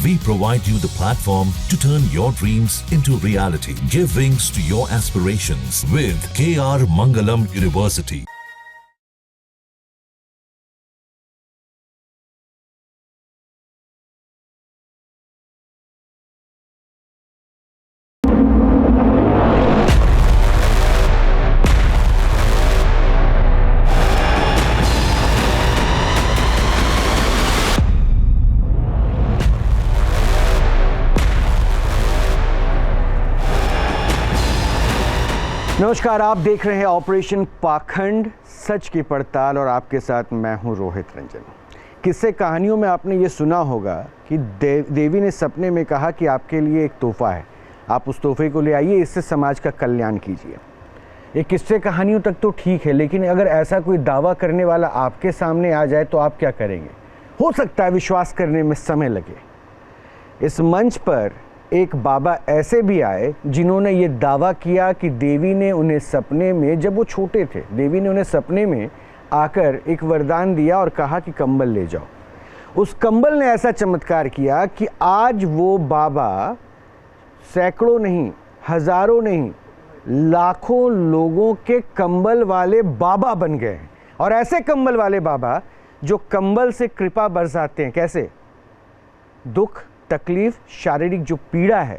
We provide you the platform to turn your dreams into reality. Give wings to your aspirations with KR Mangalam University. नमस्कार, आप देख रहे हैं operation पाखंड, सच की पड़ताल, और आपके साथ मैं हूं रोहित रंजन। किस्से कहानियों में आपने ये सुना होगा कि देवी ने सपने में कहा कि आपके लिए एक तोहफा है, आप उस तोहफे को ले आइए, इससे समाज का कल्याण कीजिए। ये किस्से कहानियों तक तो ठीक है, लेकिन अगर ऐसा कोई दावा करने वाला आपके सामने आ जाए तो आप क्या करेंगे? हो सकता है विश्वास करने में समय लगे। इस मंच पर एक बाबा ऐसे भी आए जिन्होंने ये दावा किया कि देवी ने उन्हें सपने में, जब वो छोटे थे, देवी ने उन्हें सपने में आकर एक वरदान दिया और कहा कि कंबल ले जाओ। उस कंबल ने ऐसा चमत्कार किया कि आज वो बाबा सैकड़ों नहीं, हजारों नहीं, लाखों लोगों के कंबल वाले बाबा बन गए हैं। और ऐसे कंबल वाले बाबा जो कंबल से कृपा बरसाते हैं। कैसे? दुख, तकलीफ, शारीरिक जो पीड़ा है,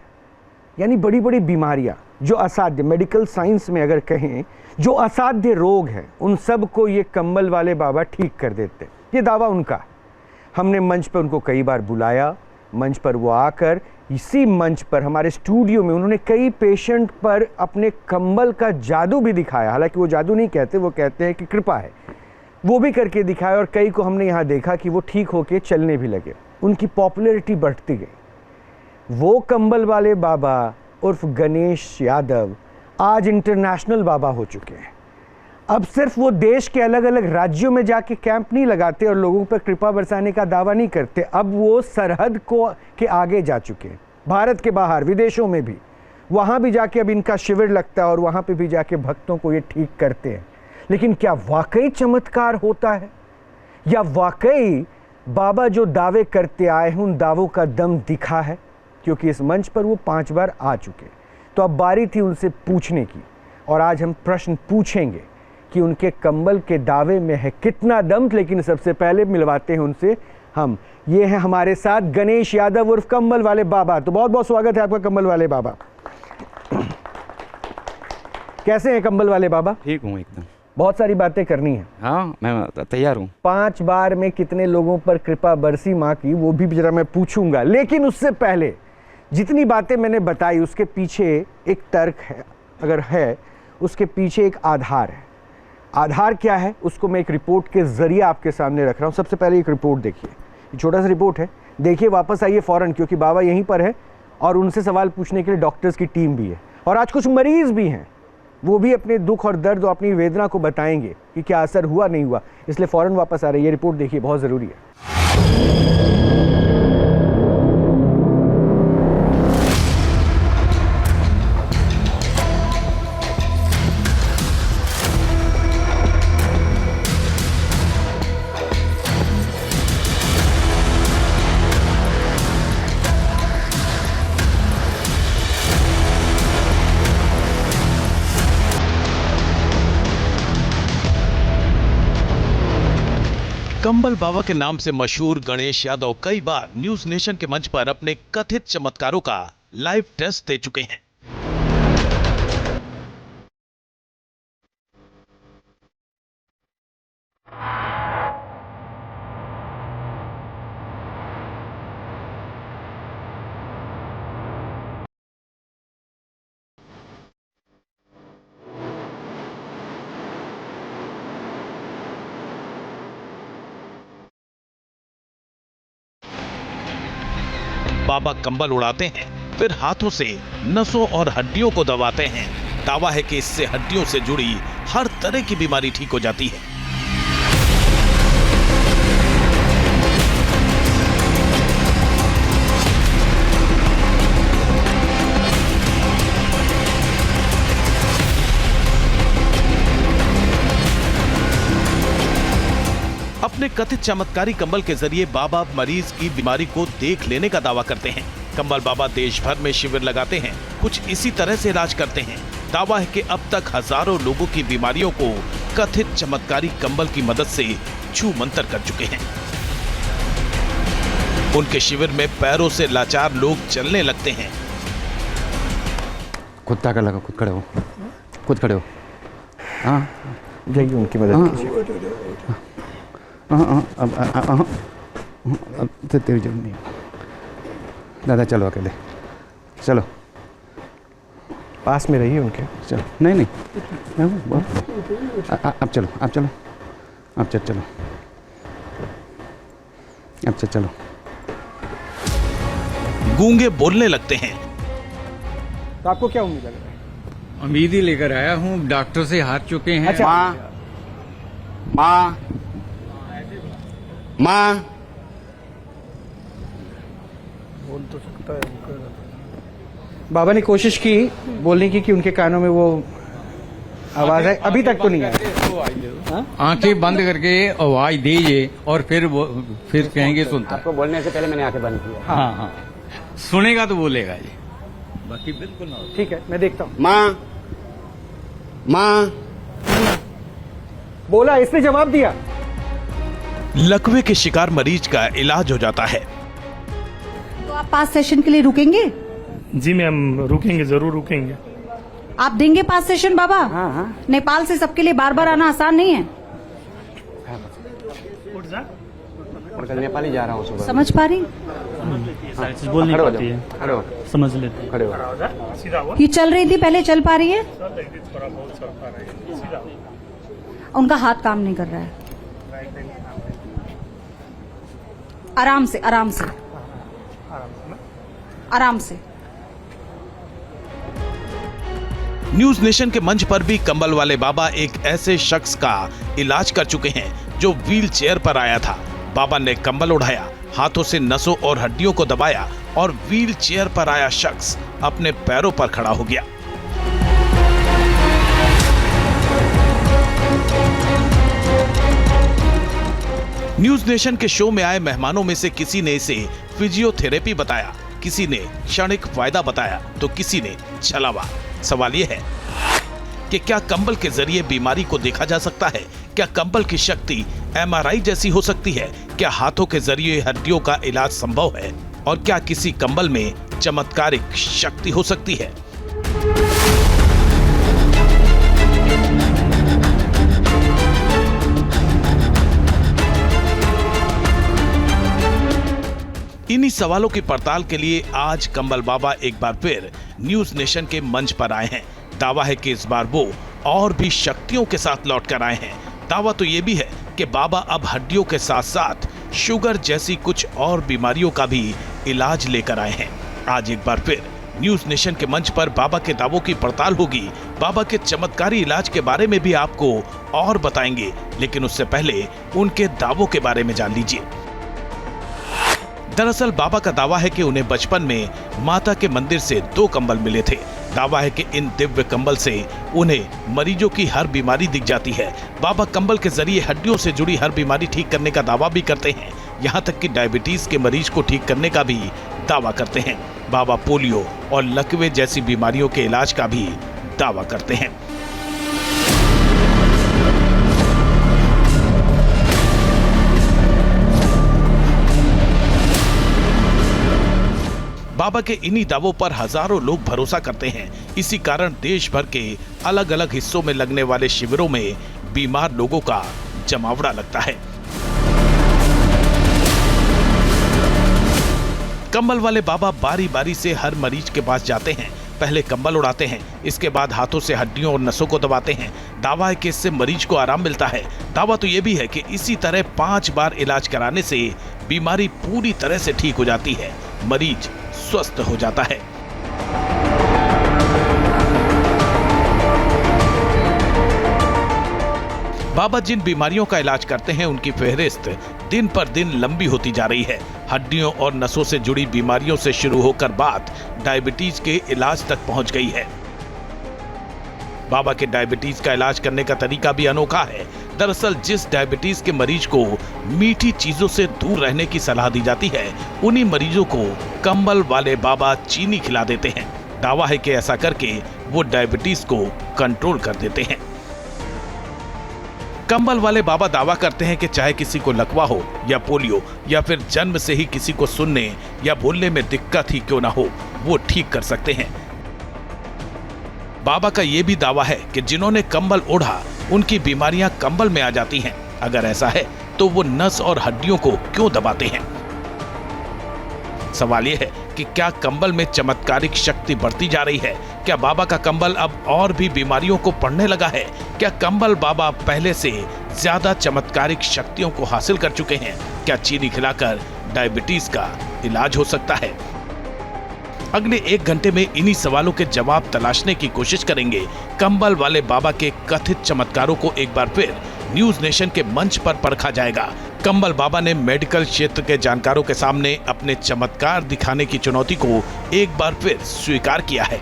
यानी बड़ी बड़ी बीमारियां, जो असाध्य, मेडिकल साइंस में अगर कहें, जो असाध्य रोग हैं, उन सब को ये कंबल वाले बाबा ठीक कर देते हैं। ये दावा उनका। हमने मंच पर उनको कई बार बुलाया, मंच पर वो आकर इसी मंच पर हमारे स्टूडियो में उन्होंने कई पेशेंट पर अपने कंबल का जादू भी दिखाया। हालांकि वो जादू नहीं कहते, वो कहते हैं कि कृपा है, वो भी करके दिखाया। और कई को हमने यहाँ देखा कि वो ठीक होके चलने भी लगे, उनकी पॉपुलैरिटी बढ़ती गई। वो कंबल वाले बाबा उर्फ गणेश यादव आज इंटरनेशनल बाबा हो चुके हैं। अब सिर्फ वो देश के अलग अलग राज्यों में जाके कैंप नहीं लगाते और लोगों पर कृपा बरसाने का दावा नहीं करते, अब वो सरहद के आगे जा चुके हैं, भारत के बाहर, विदेशों में भी। वहाँ भी जाके अब इनका शिविर लगता है और वहाँ पे भी जाके भक्तों को ये ठीक करते हैं। लेकिन क्या वाकई चमत्कार होता है, या वाकई बाबा जो दावे करते आए हैं उन दावों का दम दिखा है? क्योंकि इस मंच पर वो 5 बार आ चुके, तो अब बारी थी उनसे पूछने की। और आज हम प्रश्न पूछेंगे कि उनके कंबल के दावे में है कितना दम। लेकिन सबसे पहले मिलवाते हैं उनसे हम। ये हैं हमारे साथ गणेश यादव उर्फ कंबल वाले बाबा। तो बहुत बहुत स्वागत है आपका कंबल वाले बाबा। कैसे हैं कंबल वाले बाबा? ठीक हूँ एकदम। बहुत सारी बातें करनी है। हाँ, मैं तैयार हूँ। 5 बार में कितने लोगों पर कृपा बरसी माँ की, वो भी जरा मैं पूछूंगा। लेकिन उससे पहले जितनी बातें मैंने बताई उसके पीछे एक तर्क है, अगर है, उसके पीछे एक आधार है। आधार क्या है उसको मैं एक रिपोर्ट के जरिए आपके सामने रख रहा हूँ। सबसे पहले एक रिपोर्ट देखिए, ये छोटा सा रिपोर्ट है, देखिए, वापस आइए फौरन, क्योंकि बाबा यहीं पर है और उनसे सवाल पूछने के लिए डॉक्टर्स की टीम भी है और आज कुछ मरीज भी हैं, वो भी अपने दुख और दर्द और अपनी वेदना को बताएंगे कि क्या असर हुआ नहीं हुआ। इसलिए फौरन वापस आ रही है। ये रिपोर्ट देखिए, बहुत ज़रूरी है। कंबल बाबा के नाम से मशहूर गणेश यादव कई बार न्यूज नेशन के मंच पर अपने कथित चमत्कारों का लाइव टेस्ट दे चुके हैं। बाबा कंबल उड़ाते हैं, फिर हाथों से नसों और हड्डियों को दबाते हैं। दावा है कि इससे हड्डियों से जुड़ी हर तरह की बीमारी ठीक हो जाती है। अपने कथित चमत्कारी कंबल के जरिए बाबा मरीज की बीमारी को देख लेने का दावा करते हैं। कंबल बाबा देश भर में शिविर लगाते हैं, कुछ इसी तरह से इलाज करते हैं। दावा है कि अब तक हजारों लोगों की बीमारियों को कथित चमत्कारी कंबल की मदद से छू मंतर कर चुके हैं। उनके शिविर में पैरों से लाचार लोग चलने लगते हैं। खुद ताकत लगा, खुद खड़े हो, खुद खड़े हो। हाँ जाइए उनकी मदद कीजिए। अब तो तेरी जरूरत नहीं। दादा चलो अकेले, चलो पास में रहिए उनके। चलो, नहीं अब चलो, अब चलो, अब चलो, अब चलो। गूंगे बोलने लगते हैं। तो आपको क्या उम्मीद है? उम्मीद ही लेकर आया हूँ, डॉक्टर से हार चुके हैं। अच्छा। माँ बोल तो सकता है। बाबा ने कोशिश की बोलने की कि उनके कानों में वो आवाज है, अभी तक तो नहीं आई। आंखें बंद करके आवाज दीजिए और फिर कहेंगे सुनता। आपको बोलने से पहले मैंने आंखें बंद की। हाँ, सुनेगा तो बोलेगा जी, बाकी बिल्कुल ना। ठीक है, मैं देखता हूँ। माँ बोला, इसने जवाब दिया। लकवे के शिकार मरीज का इलाज हो जाता है। तो आप 5 सेशन के लिए रुकेंगे? जी मैम, रुकेंगे, जरूर रुकेंगे। आप देंगे 5 सेशन बाबा? हाँ। नेपाल से सबके लिए बार बार आना आसान नहीं है। कल नेपाली जा रहा हूँ सुबह। समझ पा रही? बोल नहीं पाती है, समझ लेते हैं। खड़े हो। ये चल रही थी पहले, चल पा रही है? उनका हाथ काम नहीं कर रहा है। आराम से, आराम से, आराम से। न्यूज नेशन के मंच पर भी कंबल वाले बाबा एक ऐसे शख्स का इलाज कर चुके हैं जो व्हील चेयर पर आया था। बाबा ने कंबल उठाया, हाथों से नसों और हड्डियों को दबाया और व्हील चेयर पर आया शख्स अपने पैरों पर खड़ा हो गया। न्यूज नेशन के शो में आए मेहमानों में से किसी ने इसे फिजियोथेरेपी बताया, किसी ने क्षणिक फायदा बताया तो किसी ने छलावा। सवाल यह है कि क्या कंबल के जरिए बीमारी को देखा जा सकता है? क्या कंबल की शक्ति MRI जैसी हो सकती है? क्या हाथों के जरिए हड्डियों का इलाज संभव है? और क्या किसी कंबल में चमत्कारिक शक्ति हो सकती है? इन्हीं सवालों की पड़ताल के लिए आज कंबल बाबा एक बार फिर न्यूज नेशन के मंच पर आए हैं। दावा है कि इस बार वो और भी शक्तियों के साथ लौट कर आए हैं। दावा तो ये भी है कि बाबा अब हड्डियों के साथ साथ शुगर जैसी कुछ और बीमारियों का भी इलाज लेकर आए हैं। आज एक बार फिर न्यूज नेशन के मंच पर बाबा के दावों की पड़ताल होगी। बाबा के चमत्कारी इलाज के बारे में भी आपको और बताएंगे, लेकिन उससे पहले उनके दावों के बारे में जान लीजिए। दरअसल बाबा का दावा है कि उन्हें बचपन में माता के मंदिर से 2 कंबल मिले थे। दावा है कि इन दिव्य कंबल से उन्हें मरीजों की हर बीमारी दिख जाती है। बाबा कंबल के जरिए हड्डियों से जुड़ी हर बीमारी ठीक करने का दावा भी करते हैं। यहाँ तक कि डायबिटीज के मरीज को ठीक करने का भी दावा करते हैं। बाबा पोलियो और लकवे जैसी बीमारियों के इलाज का भी दावा करते हैं। बाबा के इन्हीं दावों पर हजारों लोग भरोसा करते हैं। इसी कारण देश भर के अलग अलग हिस्सों में लगने वाले शिविरों में बीमार लोगों का जमावड़ा लगता है। कंबल वाले बाबा बारी बारी से हर मरीज के पास जाते हैं। पहले कंबल उड़ाते हैं, इसके बाद हाथों से हड्डियों और नसों को दबाते हैं। दावा है कि इससे मरीज को आराम मिलता है। दावा तो यह भी है कि इसी तरह 5 बार इलाज कराने से बीमारी पूरी तरह से ठीक हो जाती है, मरीज स्वस्थ हो जाता है। बाबा जिन बीमारियों का इलाज करते हैं उनकी फहरिस्त दिन पर दिन लंबी होती जा रही है। हड्डियों और नसों से जुड़ी बीमारियों से शुरू होकर बात डायबिटीज के इलाज तक पहुंच गई है। बाबा के डायबिटीज का इलाज करने का तरीका भी अनोखा है। दरअसल जिस डायबिटीज के मरीज को मीठी चीजों से दूर रहने की सलाह दी जाती है, उन्हीं मरीजों को कंबल वाले बाबा चीनी खिला देते हैं। दावा है कि ऐसा करके वो डायबिटीज को कंट्रोल कर देते हैं। कंबल वाले बाबा दावा करते हैं कि चाहे किसी को लकवा हो या पोलियो या फिर जन्म से ही किसी को सुनने या बोलने में दिक्कत ही क्यों ना हो, वो ठीक कर सकते हैं। बाबा का ये भी दावा है कि जिन्होंने कंबल ओढ़ा उनकी बीमारियां कंबल में आ जाती हैं। अगर ऐसा है तो वो नस और हड्डियों को क्यों दबाते हैं? सवाल यह है कि क्या कंबल में चमत्कारिक शक्ति बढ़ती जा रही है? क्या बाबा का कंबल अब और भी बीमारियों को पढ़ने लगा है? क्या कंबल बाबा पहले से ज्यादा चमत्कारिक शक्तियों को हासिल कर चुके हैं? क्या चीनी खिलाकर डायबिटीज का इलाज हो सकता है? अगले 1 घंटे में इन्हीं सवालों के जवाब तलाशने की कोशिश करेंगे। कंबल वाले बाबा के कथित चमत्कारों को एक बार फिर न्यूज नेशन के मंच पर परखा जाएगा। कंबल बाबा ने मेडिकल क्षेत्र के जानकारों के सामने अपने चमत्कार दिखाने की चुनौती को एक बार फिर स्वीकार किया है।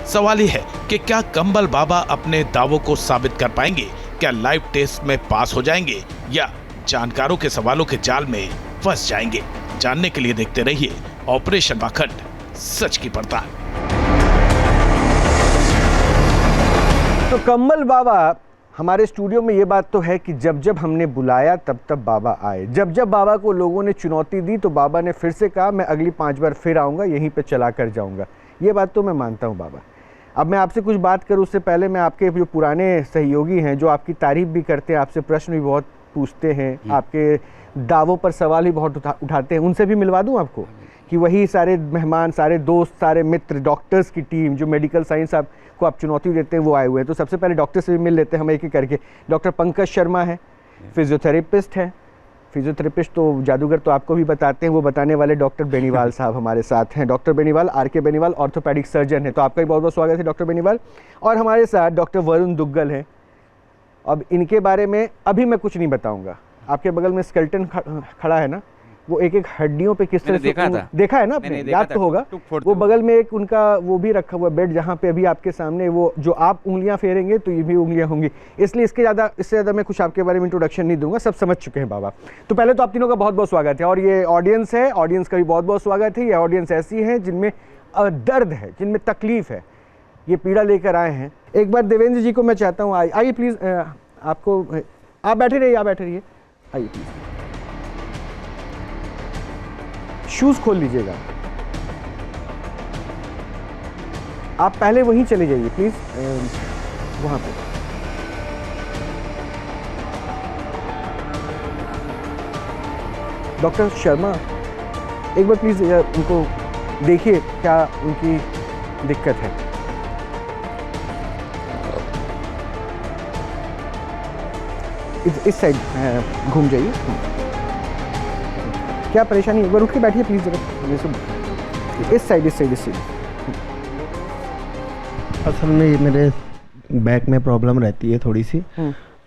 सवाल यह है कि क्या कंबल बाबा अपने दावों को साबित कर पाएंगे? क्या लाइव टेस्ट में पास हो जाएंगे या जानकारों के सवालों के जाल में फंस जाएंगे? जानने के लिए देखते रहिए ऑपरेशन पाखंड, सच की पड़ताल। तो कंबल बाबा हमारे स्टूडियो में ये बात तो है कि जब जब हमने बुलाया तब तब बाबा आए। जब जब बाबा को लोगों ने चुनौती दी तो बाबा ने फिर से कहा मैं अगली 5 बार फिर आऊँगा, यहीं पे चला कर जाऊँगा। ये बात तो मैं मानता हूँ बाबा। अब मैं आपसे कुछ बात करूँ उससे पहले मैं आपके जो पुराने सहयोगी हैं, जो आपकी तारीफ भी करते हैं, आपसे प्रश्न भी बहुत पूछते हैं, आपके दावों पर सवाल भी बहुत उठाते हैं, उनसे भी मिलवा दूँ आपको कि वही सारे मेहमान, सारे दोस्त, सारे मित्र, डॉक्टर्स की टीम जो मेडिकल साइंस आपको आप चुनौती देते हैं वो आए हुए हैं। तो सबसे पहले डॉक्टर से भी मिल लेते हैं हम एक एक करके। डॉक्टर पंकज शर्मा है, फिजियोथेरेपिस्ट हैं। फिजियोथेरेपिस्ट तो जादूगर तो आपको भी बताते हैं, वो बताने वाले डॉक्टर बेनीवाल साहब हमारे साथ हैं। Doctor Beniwal, R K. Beniwal orthopaedic surgeon है। तो आपका भी बहुत बहुत स्वागत है डॉक्टर बेनीवाल। और हमारे साथ डॉक्टर वरुण दुग्गल हैं। अब इनके बारे में अभी मैं कुछ नहीं बताऊँगा। आपके बगल में स्केलेटन खड़ा है ना, वो एक एक हड्डियों पे किस तरह से देखा है ना आपने, याद तो होगा। वो बगल में एक उनका वो भी रखा हुआ बेड, जहाँ पे अभी आपके सामने वो जो आप उंगलियां फेरेंगे तो ये भी उंगलियां होंगी। इसलिए इससे ज़्यादा मैं कुछ आपके बारे में इंट्रोडक्शन नहीं दूंगा, सब समझ चुके हैं बाबा। तो पहले तो आप तीनों का बहुत बहुत स्वागत है। और ये ऑडियंस है, ऑडियंस का भी बहुत बहुत स्वागत है। ये ऑडियंस ऐसी है जिनमें दर्द है, जिनमें तकलीफ है, ये पीड़ा लेकर आए हैं। एक बार देवेंद्र जी को मैं चाहता हूँ, आइए प्लीज़। आपको आप बैठे रहिए, आइए प्लीज़। शूज खोल लीजिएगा। आप पहले वहीं चले जाइए प्लीज, वहां पे। डॉक्टर शर्मा एक बार प्लीज उनको देखिए क्या उनकी दिक्कत है। इस साइड घूम जाइए। क्या परेशानी, एक बार उठ के बैठिए प्लीज़ जरा। इस साइड। असल में मेरे बैक में प्रॉब्लम रहती है थोड़ी सी,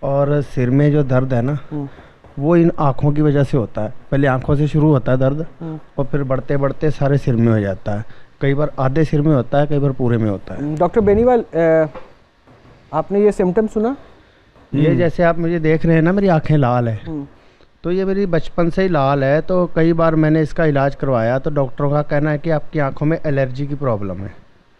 और सिर में जो दर्द है ना वो इन आँखों की वजह से होता है। पहले आँखों से शुरू होता है दर्द, और फिर बढ़ते बढ़ते सारे सिर में हो जाता है। कई बार आधे सिर में होता है, कई बार पूरे में होता है। डॉक्टर बेनीवाल, आपने ये सिम्टम सुना? ये जैसे आप मुझे देख रहे हैं ना, मेरी आँखें लाल है, तो ये मेरी बचपन से ही लाल है। तो कई बार मैंने इसका इलाज करवाया तो डॉक्टरों का कहना है कि आपकी आंखों में एलर्जी की प्रॉब्लम है,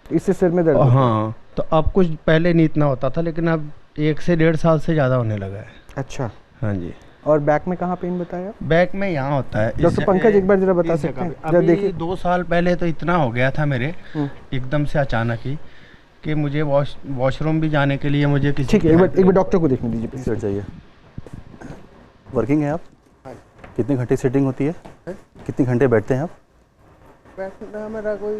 इससे सिर में दर्द। हाँ, तो अब कुछ पहले नहीं इतना होता था, लेकिन अब 1 से 1.5 साल से ज़्यादा होने लगा है। अच्छा, हाँ जी। और बैक में कहाँ पेन बताया? बैक में यहाँ होता है। डॉक्टर पंकज एक बार जरा बता सकते हैं? अभी देखिए 2 साल पहले तो इतना हो गया था मेरे, एकदम से अचानक ही, कि मुझे वॉशरूम भी जाने के लिए मुझे किसी। ठीक है, एक बार डॉक्टर को देखने दीजिए प्लीज। जाइए। वर्किंग है आप? कितने घंटे सीटिंग होती है? कितने घंटे बैठते हैं आप? बैठना मेरा कोई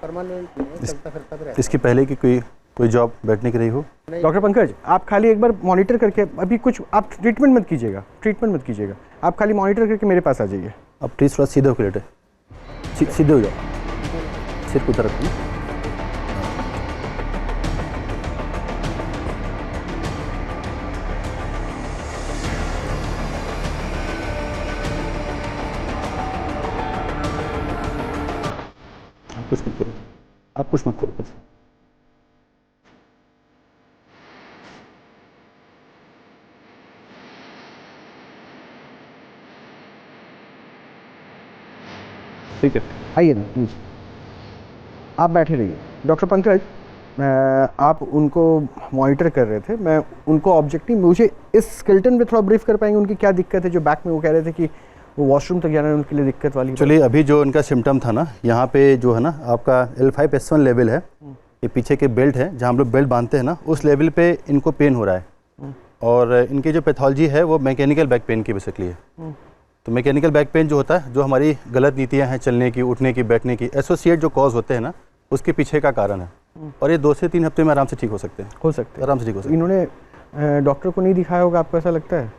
परमानेंट नहीं है, चलता फिरता भी रहता है। इसके पहले की कोई जॉब बैठने की रही हो? डॉक्टर पंकज, आप खाली एक बार मॉनिटर करके, अभी कुछ आप ट्रीटमेंट मत कीजिएगा, आप खाली मॉनिटर करके मेरे पास आ जाइए। आप प्लीज़ थोड़ा सीधे होकर लेटे, सीधे हो जाओ, सिर को उधर रखिए। आप कुछ मत करो। ठीक है। आइए ना प्लीज़, आप बैठे रहिए। डॉक्टर पंकज, आप उनको मॉनिटर कर रहे थे, मैं उनको ऑब्जेक्टिव, मुझे इस स्केलेटन में थोड़ा ब्रीफ कर पाएंगे उनकी क्या दिक्कत है? जो बैक में वो कह रहे थे कि वो वॉशरूम तक जाना उनके लिए दिक्कत वाली। चलिए, अभी जो उनका सिम्टम था ना, यहाँ पे जो है ना आपका L5S1 लेवल है, ये पीछे के बेल्ट है जहाँ हम लोग बेल्ट बांधते हैं ना, उस लेवल पे इनको पेन हो रहा है। और इनकी जो पैथोलॉजी है वो मैकेनिकल बैक पेन की बेसिकली है। तो मैकेनिकल बैक पेन जो होता है, जो हमारी गलत नीतियाँ हैं चलने की, उठने की, बैठने की, एसोसिएट जो कॉज होते हैं ना, उसके पीछे का कारण है। और ये 2 से 3 हफ्ते में आराम से ठीक हो सकते हैं। आराम से ठीक हो सकते हैं। इन्होंने डॉक्टर को नहीं दिखाया होगा, आपको ऐसा लगता है?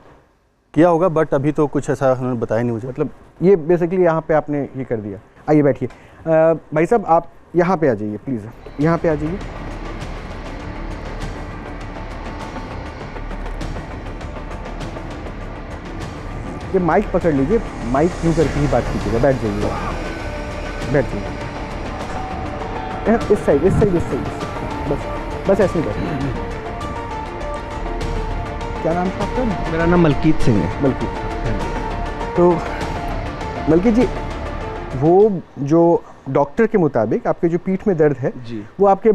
किया होगा, बट अभी तो कुछ ऐसा उन्होंने बताया नहीं मुझे। मतलब ये बेसिकली यहाँ पे आपने ये कर दिया। आइए बैठिए। भाई साहब, आप यहाँ पे आ जाइए प्लीज़, यहाँ पे आ जाइए। ये माइक पकड़ लीजिए, माइक क्यों करके ही बात कीजिएगा। बैठ जाइए, बैठ जाइए। इस साइड, इस साइड, इस साइड, बस ऐसे ही बैठिए। क्या नाम था आपका? मेरा नाम मलकीत सिंह है। मलकीत। तो मलकीत जी, वो जो डॉक्टर के मुताबिक आपके जो पीठ में दर्द है जी, वो आपके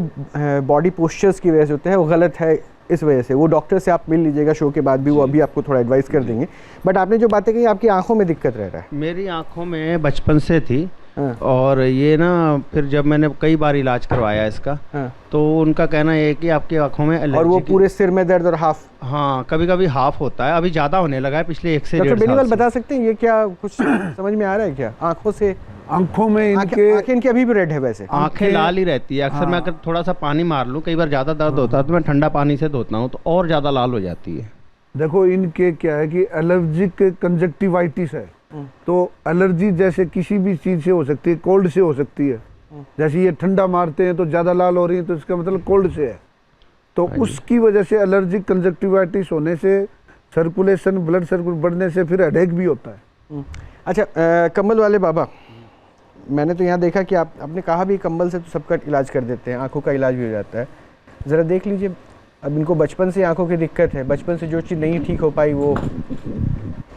बॉडी पोस्चर्स की वजह से होता है, वो गलत है इस वजह से। वो डॉक्टर से आप मिल लीजिएगा शो के बाद भी, वो अभी आपको थोड़ा एडवाइस कर देंगे। बट आपने जो बातें कही, आपकी आंखों में दिक्कत रह रहा है। मेरी आंखों में बचपन से थी। हाँ। और ये ना फिर जब मैंने कई बार इलाज करवाया इसका, हाँ। तो उनका कहना ये है कि आपकी आंखों में एलर्जी। और वो पूरे सिर में दर्द और हाफ? हाँ, कभी कभी हाफ होता है, अभी ज़्यादा होने लगा है पिछले 1 से 1.5 डॉक्टर साल बेनीवाल से। बता सकते हैं ये क्या कुछ समझ में आ रहा है क्या? आंखों से, आंखों में आंखें इनकी अभी भी रेड है वैसे? आंखें लाल ही रहती है अक्सर। मैं अगर थोड़ा सा पानी मार लूँ, कई बार ज़्यादा दर्द होता है तो मैं ठंडा पानी से धोता हूँ तो और ज़्यादा लाल हो जाती है। देखो, इनके क्या है कि एलर्जिक कंजक्टिवाइटिस है। तो एलर्जी जैसे किसी भी चीज से हो सकती है, कोल्ड से हो सकती है। जैसे ये ठंडा मारते हैं तो ज्यादा लाल हो रही है, तो इसका मतलब कोल्ड से है। तो उसकी वजह से एलर्जिक कंजक्टिवाइटिस होने से सर्कुलेशन, ब्लड सर्कुलेशन बढ़ने से फिर हेडेक भी होता है। अच्छा, कंबल वाले बाबा, मैंने तो यहाँ देखा कि आपने कहा भी कंबल से तो सबका इलाज कर देते हैं, आंखों का इलाज भी हो जाता है। ज़रा देख लीजिए, अब इनको बचपन से आंखों की दिक्कत है, बचपन से जो चीज़ नहीं ठीक हो पाई वो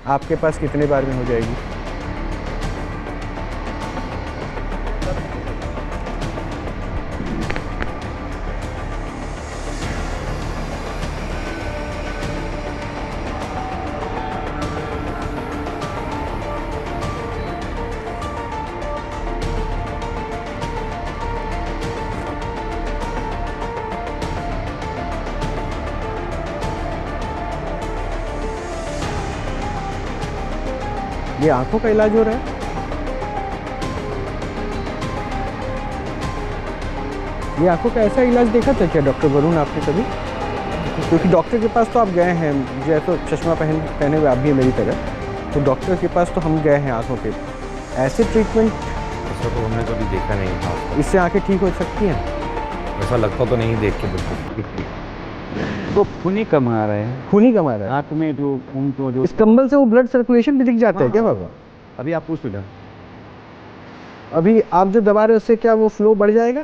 आपके पास कितने बार में हो जाएगी? ये आंखों का इलाज हो रहा है? ये आंखों का ऐसा इलाज देखा था क्या डॉक्टर वरुण आपने कभी? क्योंकि डॉक्टर के पास तो आप गए हैं, मुझे तो चश्मा पहने हुए आप भी हैं मेरी तरह, तो डॉक्टर के पास तो हम गए हैं आंखों के। ऐसे ट्रीटमेंट ऐसा तो हमने कभी देखा नहीं था। इससे आंखें ठीक हो सकती हैं? ऐसा लगता तो नहीं देख के बिल्कुल। तो खून ही कम आ रहा है, खून ही कम आ रहा है आँख में जो खून तो जो इस कंबल से वो ब्लड सर्कुलेशन भी दिख जाता है क्या बाबा? अभी आप पूछ लो। अभी आप जो दबा रहे हो उससे क्या वो फ्लो बढ़ जाएगा?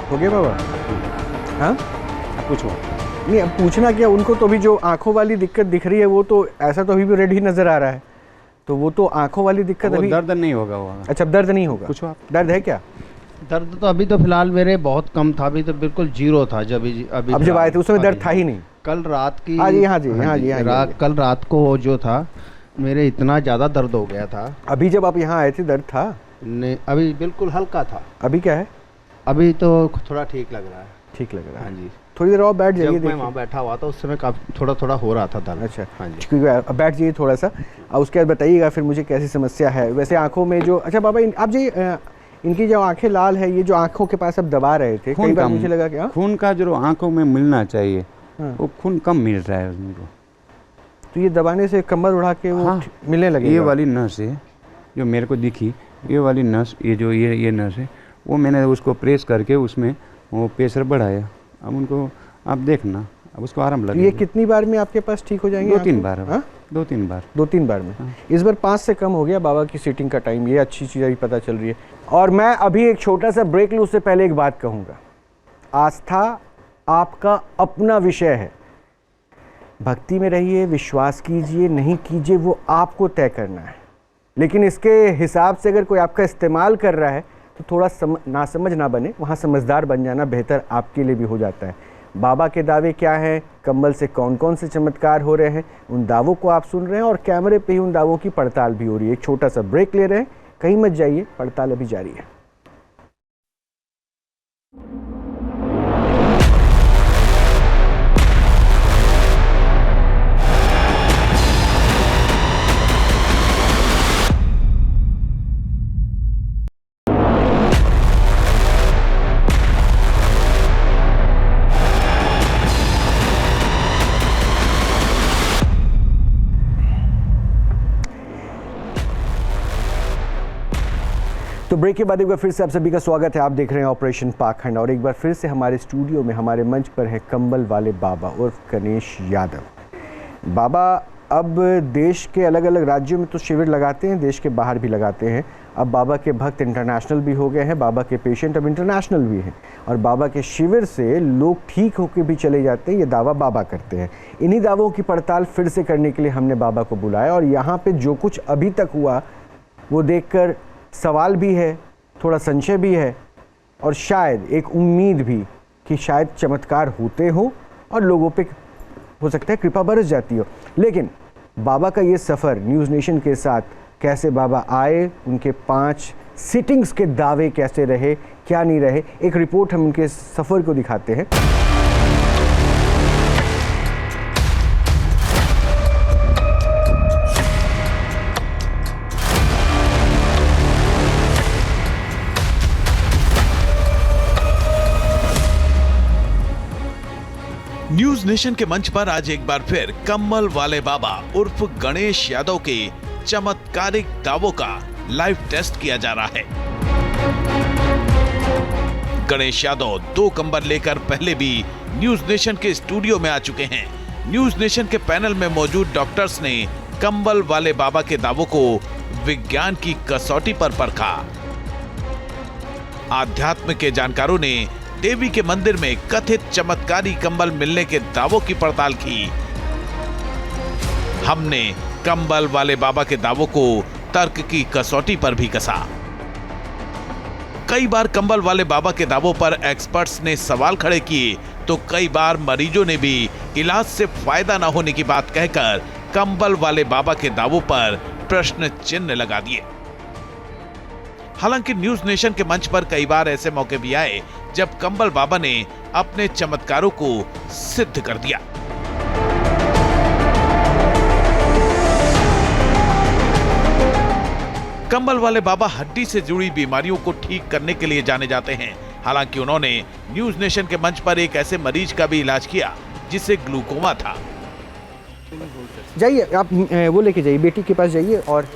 हो गया बाबा? हाँ, पूछो। नहीं, अब पूछना क्या, उनको तो अभी जो आंखों वाली दिक्कत दिख रही है वो तो ऐसा तो अभी भी रेड ही नजर आ रहा है, तो वो तो आंखों वाली दिक्कत अभी दर्द नहीं होगा वो। अच्छा, दर्द नहीं होगा? पूछो आप। दर्द है क्या? दर्द तो अभी तो फिलहाल मेरे बहुत कम था, अभी तो बिल्कुल जीरो था जब अभी अब जब आए थे उस समय दर्द था ही नहीं? कल रात की कल रात को जो था मेरे इतना ज़्यादा दर्द हो गया था। अभी जब आप यहाँ आए थे दर्द था? नहीं, अभी बिल्कुल हल्का था। अभी क्या है? अभी तो थोड़ा ठीक लग रहा है। ठीक लग रहा है। हाँ जी। थोड़ी देर और बैठ जाइए। जब मैं वहाँ बैठा हुआ था उस समय काफी थोड़ा थोड़ा हो रहा था दर्द। अच्छा, हाँ जी। क्योंकि अब बैठ जाइए थोड़ा सा, और उसके बाद बताइएगा फिर मुझे कैसी समस्या है। वैसे आंखों में जो, अच्छा बाबा आप जी इनकी जो आंखें लाल है, ये जो आंखों के पास अब दबा रहे थे, कई बार मुझे लगा कि खून का जो आंखों में मिलना चाहिए वो खून कम मिल रहा है उनको, तो ये दबाने से कंबल उड़ा के वो मिलने लगे। ये वाली नस है जो मेरे को दिखी, ये वाली नस, ये जो ये नस है, वो मैंने उसको प्रेस करके उसमें वो प्रेशर बढ़ाया। अब उनको आप देखना, अब उसको आराम लगेगा। ये कितनी बार में आपके पास ठीक हो जाएंगे? 2-3 बार। 2-3 बार में। इस बार 5 से कम हो गया बाबा की सीटिंग का टाइम। ये अच्छी चीज़ अभी पता चल रही है। और मैं अभी एक छोटा सा ब्रेक लूँ, उससे पहले एक बात कहूँगा। आस्था आपका अपना विषय है। भक्ति में रहिए, विश्वास कीजिए, नहीं कीजिए वो आपको तय करना है। लेकिन इसके हिसाब से अगर कोई आपका इस्तेमाल कर रहा है तो थोड़ा नासमझ ना बने, वहाँ समझदार बन जाना बेहतर आपके लिए भी हो जाता है। बाबा के दावे क्या हैं, कंबल से कौन कौन से चमत्कार हो रहे हैं, उन दावों को आप सुन रहे हैं और कैमरे पे ही उन दावों की पड़ताल भी हो रही है। एक छोटा सा ब्रेक ले रहे हैं, कहीं मत जाइए, पड़ताल अभी जारी है। तो ब्रेक के बाद एक बार फिर से आप सभी का स्वागत है। आप देख रहे हैं ऑपरेशन पाखंड, और एक बार फिर से हमारे स्टूडियो में हमारे मंच पर है कंबल वाले बाबा उर्फ गणेश यादव। बाबा अब देश के अलग अलग राज्यों में तो शिविर लगाते हैं, देश के बाहर भी लगाते हैं। अब बाबा के भक्त इंटरनेशनल भी हो गए हैं, बाबा के पेशेंट अब इंटरनेशनल भी हैं, और बाबा के शिविर से लोग ठीक होकर भी चले जाते हैं। ये दावा बाबा करते हैं। इन्हीं दावों की पड़ताल फिर से करने के लिए हमने बाबा को बुलाया, और यहाँ पर जो कुछ अभी तक हुआ वो देखकर सवाल भी है, थोड़ा संशय भी है, और शायद एक उम्मीद भी कि शायद चमत्कार होते हो और लोगों पे हो सकता है कृपा बरस जाती हो। लेकिन बाबा का ये सफ़र न्यूज़ नेशन के साथ, कैसे बाबा आए, उनके 5 सिटिंग्स के दावे कैसे रहे, क्या नहीं रहे, एक रिपोर्ट हम उनके सफ़र को दिखाते हैं। न्यूज नेशन के मंच पर आज एक बार फिर कंबल वाले बाबा उर्फ गणेश यादव के चमत्कारिक दावों का लाइव टेस्ट किया जा रहा है। गणेश यादव 2 कंबल लेकर पहले भी न्यूज नेशन के स्टूडियो में आ चुके हैं। न्यूज नेशन के पैनल में मौजूद डॉक्टर्स ने कंबल वाले बाबा के दावों को विज्ञान की कसौटी पर परखा। आध्यात्म के जानकारों ने देवी के मंदिर में कथित चमत्कारी कंबल मिलने के दावों की पड़ताल की। हमने कंबल वाले बाबा के दावों को तर्क की कसौटी पर भी कसा। कई बार कंबल वाले बाबा के दावों पर एक्सपर्ट्स ने सवाल खड़े किए, तो कई बार मरीजों ने भी इलाज से फायदा न होने की बात कहकर कंबल वाले बाबा के दावों पर प्रश्न चिन्ह लगा दिए। हालांकि न्यूज नेशन के मंच पर कई बार ऐसे मौके भी आए जब कंबल बाबा ने अपने चमत्कारों को सिद्ध कर दिया। कंबल वाले बाबा हड्डी से जुड़ी बीमारियों को ठीक करने के लिए जाने जाते हैं। हालांकि उन्होंने न्यूज नेशन के मंच पर एक ऐसे मरीज का भी इलाज किया जिसे ग्लूकोमा था। जाइए आप वो लेके जाइए, बेटी के पास जाइए, और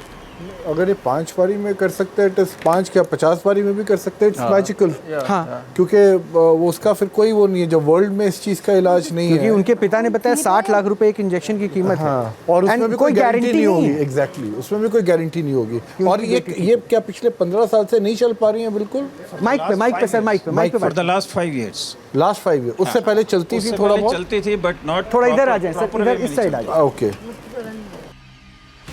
अगर ये 5 बारी में कर सकते हैं टेस्ट, 5 क्या 50 बारी में भी कर सकते हैं, इट्स मैजिकल। हाँ, क्योंकि वो उसका फिर कोई वो नहीं है, जब वर्ल्ड में इस चीज़ का इलाज नहीं है। क्योंकि उनके पिता ने बताया 60 लाख रुपए एक इंजेक्शन की कीमत है, और उसमें भी कोई गारंटी नहीं होगी। एग्जैक्टली, उसमें भी कोई गारंटी नहीं होगी। और ये क्या पिछले 15 साल से नहीं चल पा रही है? बिल्कुल माइक पे सर, माइक पे for the last 5 years। Last 5 year, उससे पहले चलती थी, थोड़ा बहुत चलती थी, बट नॉट। थोड़ा इधर आ जाए सर, इधर इस साइड आ जाए। ओके।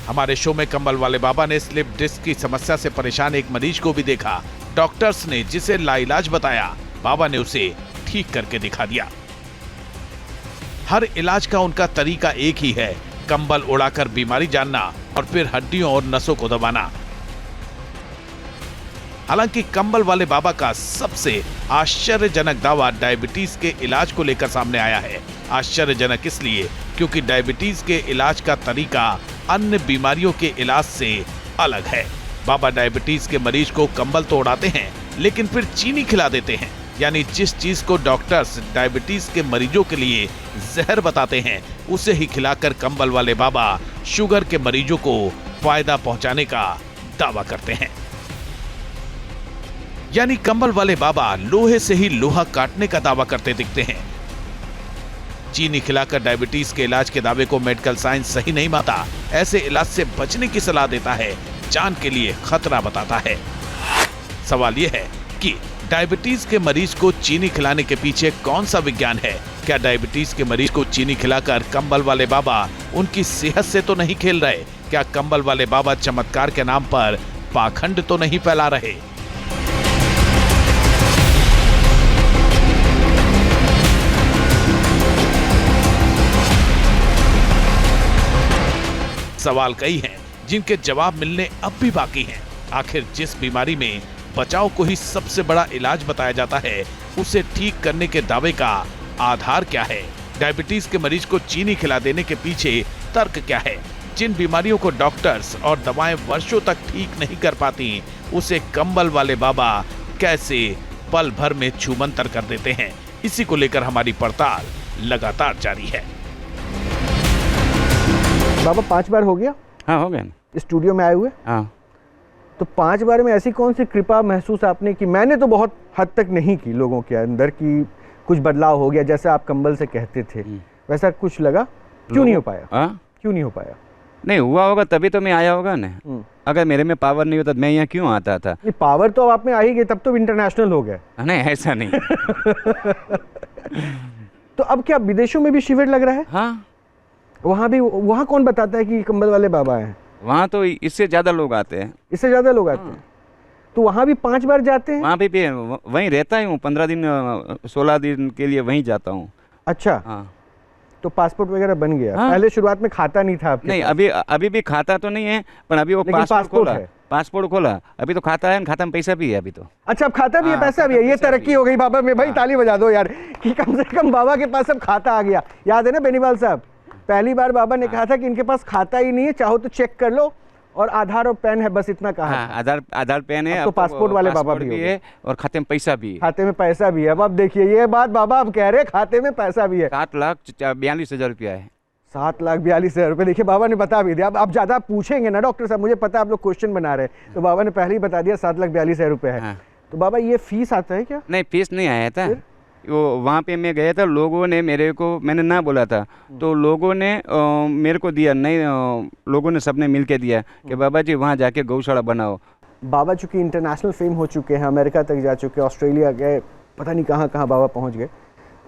हमारे शो में कंबल वाले बाबा ने स्लिप डिस्क की समस्या से परेशान एक मरीज को भी देखा। डॉक्टर्स ने जिसे लाइलाज बताया, बाबा ने उसे ठीक करके दिखा दिया। हर इलाज का उनका तरीका एक ही है, कंबल उड़ाकर बीमारी जानना और फिर हड्डियों और नसों को दबाना। हालांकि कंबल वाले बाबा का सबसे आश्चर्यजनक दावा डायबिटीज के इलाज को लेकर सामने आया है। आश्चर्यजनक इसलिए क्योंकि डायबिटीज के इलाज का तरीका अन्य बीमारियों के इलाज से अलग है। बाबा डायबिटीज के मरीज को कंबल तो उड़ाते हैं, लेकिन फिर चीनी खिला देते हैं। यानी जिस चीज को डॉक्टर्स डायबिटीज के मरीजों के लिए जहर बताते हैं, उसे ही खिलाकर कंबल वाले बाबा शुगर के मरीजों को फायदा पहुंचाने का दावा करते हैं। यानी कंबल वाले बाबा लोहे से ही लोहा काटने का दावा करते दिखते हैं। चीनी खिलाकर डायबिटीज के इलाज के दावे को मेडिकल साइंस सही नहीं मानता। ऐसे इलाज से बचने की सलाह देता है, जान के लिए खतरा बताता है। सवाल यह है कि डायबिटीज के मरीज को चीनी खिलाने के पीछे कौन सा विज्ञान है? क्या डायबिटीज के मरीज को चीनी खिलाकर कंबल वाले बाबा उनकी सेहत से तो नहीं खेल रहे? क्या कंबल वाले बाबा चमत्कार के नाम पर पाखंड तो नहीं फैला रहे? सवाल कई हैं जिनके जवाब मिलने अब भी बाकी हैं। आखिर जिस बीमारी में बचाव को ही सबसे बड़ा इलाज बताया जाता है, उसे ठीक करने के दावे का आधार क्या है? डायबिटीज के मरीज को चीनी खिला देने के पीछे तर्क क्या है? जिन बीमारियों को डॉक्टर्स और दवाएं वर्षों तक ठीक नहीं कर पाती, उसे कंबल वाले बाबा कैसे पल भर में छूमंतर कर देते हैं? इसी को लेकर हमारी पड़ताल लगातार जारी है। बाबा 5 बार हो गया? हाँ, हो गया ना। स्टूडियो में आए हुए? हाँ। तो 5 बार में ऐसी कौन सी कृपा महसूस आपने की? मैंने तो बहुत हद तक नहीं की, लोगों के अंदर की कुछ बदलाव हो गया, जैसे आप कंबल से कहते थे, वैसा कुछ लगा? क्यों नहीं हो पाया? क्यों नहीं हो पाया? नहीं हुआ होगा तभी तो मैं आया होगा ना। अगर मेरे में पावर नहीं होता मैं यहाँ क्यों आता था? ये पावर तो अब आप में आ ही गई, तब तो इंटरनेशनल हो गया। नहीं, ऐसा नहीं। तो अब क्या विदेशों में भी शिविर लग रहा है? हाँ, वहाँ कौन बताता है कि कंबल वाले बाबा हैं? वहाँ तो इससे ज्यादा लोग आते हैं। इससे ज्यादा लोग आते हैं? तो वहाँ भी 5 बार जाते हैं? वहाँ भी वहीं रहता हूँ, 15 दिन 16 दिन के लिए वहीं जाता हूँ। अच्छा। हाँ। तो पासपोर्ट वगैरह बन गया? हाँ। पहले शुरुआत में खाता नहीं था आपके? नहीं, अभी भी खाता तो नहीं है, पर अभी वो पासपोर्ट खोला। अभी तो खाता है, खाता में पैसा भी है अभी तो। अच्छा, अब खाता भी है, पैसा भी है। ये तरक्की हो गई बाबा में भाई। ताली बजा दो यार कि कम से कम बाबा के पास अब खाता आ गया। याद है ना बेनीवाल साहब, पहली बार बाबा ने कहा था कि इनके पास खाता ही नहीं है, चाहो तो चेक कर लो, और आधार और पैन है, बस इतना कहा। आधार पैन है, तो पासपोर्ट वाले बाबा भी है, और खाते में पैसा भी है। खाते में पैसा भी है। अब आप देखिए ये बात बाबा अब कह रहे हैं, खाते में पैसा भी है। 7,42,000 रुपया है। 7,42,000 रुपये। देखिए बाबा ने बता भी दिया। अब आप ज्यादा पूछेंगे ना डॉक्टर साहब, मुझे पता है आप लोग क्वेश्चन बना रहे हैं, तो बाबा ने पहले ही बता दिया 7,42,000 रुपये है। तो बाबा ये फीस आता है क्या? नहीं, फीस नहीं आया था। वो वहाँ पे मैं गया था, लोगों ने मेरे को, मैंने ना बोला था, तो लोगों ने मेरे को दिया नहीं, लोगों ने सबने मिल के दिया कि बाबा जी वहाँ जाके गौशाला बनाओ। बाबा चूँकि इंटरनेशनल फेम हो चुके हैं, अमेरिका तक जा चुके हैं, ऑस्ट्रेलिया गए, पता नहीं कहाँ कहाँ बाबा पहुँच गए,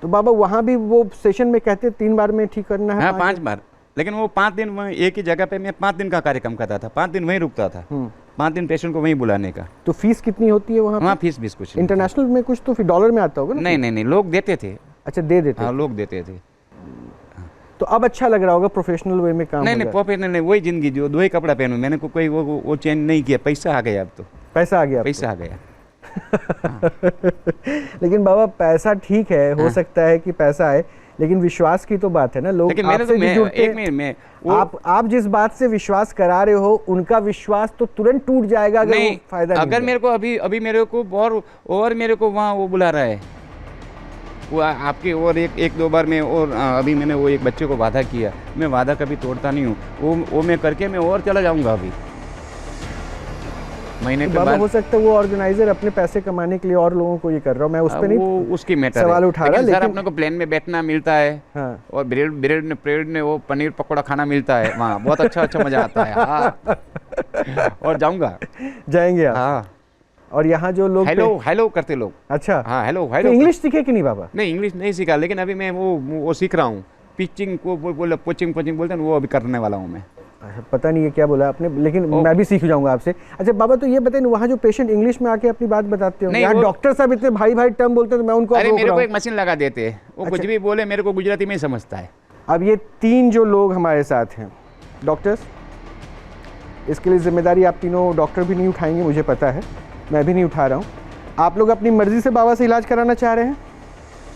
तो बाबा वहाँ भी वो सेशन में कहते 3 बार में ठीक करना है? हाँ, 5 बार। लेकिन वो 5 दिन वहीं एक ही जगह पे मैं 5 दिन का कार्यक्रम करता था, 5 दिन वहीं रुकता था, 5 दिन पेशेंट को वहीं बुलाने का। तो फीस कितनी होती है वहाँ? वहाँ फीस भी कुछ इंटरनेशनल में कुछ तो फिर डॉलर में आता होगा ना? नहीं, लोग देते थे। अच्छा, दे देते? हाँ, लोग देते थे। तो अब अच्छा लग रहा होगा, प्रोफेशनल वे में काम? नहीं, प्रोफेशनल नहीं, वही जिंदगी जो 2 ही कपड़ा पहनूं, मैंने कोई वो चेंज नहीं किया। पैसा आ गया अब तो। पैसा आ गया? पैसा आ गया। लेकिन बाबा पैसा ठीक है, हो सकता है कि पैसा आए, लेकिन विश्वास की तो बात है ना। लोग आपसे भी जुड़ते हैं। आप जिस बात से विश्वास करा रहे हो, उनका विश्वास तो तुरंत टूट जाएगा अगर वो फायदा नहीं। अगर मेरे को अभी मेरे को और मेरे को वहाँ वो बुला रहा है, वो आपके और एक 2 बार में, और अभी मैंने वो एक बच्चे को वादा किया, मैं वादा कभी तोड़ता नहीं हूँ, वो मैं करके मैं और चला जाऊँगा अभी महीने के बाद। हो सकता है वो ऑर्गेनाइजर अपने पैसे कमाने के लिए और लोगों को ये कर रहा हूँ, मैं उस पे नहीं उसकी मैटर सवाल उठा रहा, लेकिन अपने को प्लेन में बैठना मिलता है। हाँ। और ब्रेड ने वो पनीर पकौड़ा खाना मिलता है वहाँ, बहुत अच्छा मजा आता है। हाँ। और जाऊँगा, जाएंगे आप? हाँ। और यहाँ जो लोग हेलो करते लोग। अच्छा। हाँ, हेलो। तो इंग्लिश सीखे कि नहीं बाबा? नहीं, इंग्लिश नहीं सीखा, लेकिन अभी मैं वो सीख रहा हूँ। पिचिंग को पोचिंग बोलते हैं, वो अभी करने वाला हूँ मैं। पता नहीं है क्या बोला आपने, लेकिन मैं भी सीख जाऊंगा आपसे। अच्छा बाबा, तो ये बताइए, वहाँ जो पेशेंट इंग्लिश में आके अपनी बात बताते हो, यहाँ डॉक्टर साहब इतने भाई टर्म बोलते हैं, तो मैं उनको अरे मेरे को एक मशीन लगा देते हैं, वो कुछ भी बोले मेरे को गुजराती में समझता है। अब ये 3 जो लोग हमारे साथ हैं डॉक्टर्स, इसके लिए जिम्मेदारी आप तीनों डॉक्टर भी नहीं उठाएंगे, मुझे पता है, मैं भी नहीं उठा रहा हूँ। आप लोग अपनी मर्जी से बाबा से इलाज कराना चाह रहे हैं,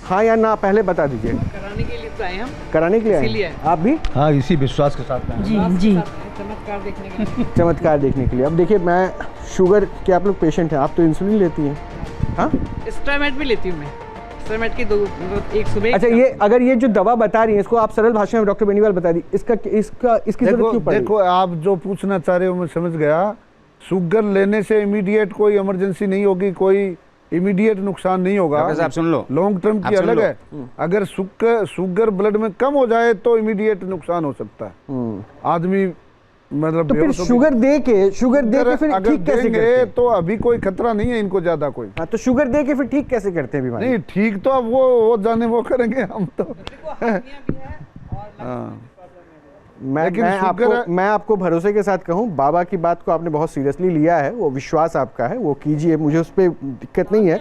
हाँ या ना, पहले बता दीजिए। कराने के लिए तो आए हम। कराने के लिए आए? इसीलिए। आप भी? हाँ, इसी विश्वास के साथ में। जी जी, चमत्कार देखने के लिए। चमत्कार देखने के लिए। अब देखिए, मैं शुगर के आप लोग पेशेंट हैं, आप तो इंसुलिन लेती हैं? हाँ, स्ट्रामेट भी लेती हूँ मैं। स्ट्रामेट की 2 एक सुबह। अच्छा, ये अगर ये जो दवा बता रही है इसको आप सरल भाषा में डॉक्टर बेनीवाल बता दी, इसकी जरूरत क्यों पड़ी? देखो, आप जो पूछना चाह रहे हो मैं समझ गया। शुगर लेने से इमीडिएट कोई इमरजेंसी नहीं होगी, कोई इमीडिएट नुकसान नहीं होगा। डॉक्टर साहब सुन लो, लॉन्ग टर्म की अलग है। अगर शुगर ब्लड में कम हो जाए तो इमीडिएट नुकसान हो सकता है। आदमी मतलब तो फिर शुगर दे के फिर ठीक कैसे करते हैं? तो अभी कोई खतरा नहीं है इनको ज्यादा कोई। हाँ, तो शुगर दे के फिर ठीक कैसे करते हैं बीमारी? नहीं, ठीक तो अब वो जाने वो करेंगे, हम तो मैं आपको भरोसे के साथ कहूँ, बाबा की बात को आपने बहुत सीरियसली लिया है, वो विश्वास आपका है, वो कीजिए, मुझे उस पर दिक्कत नहीं है।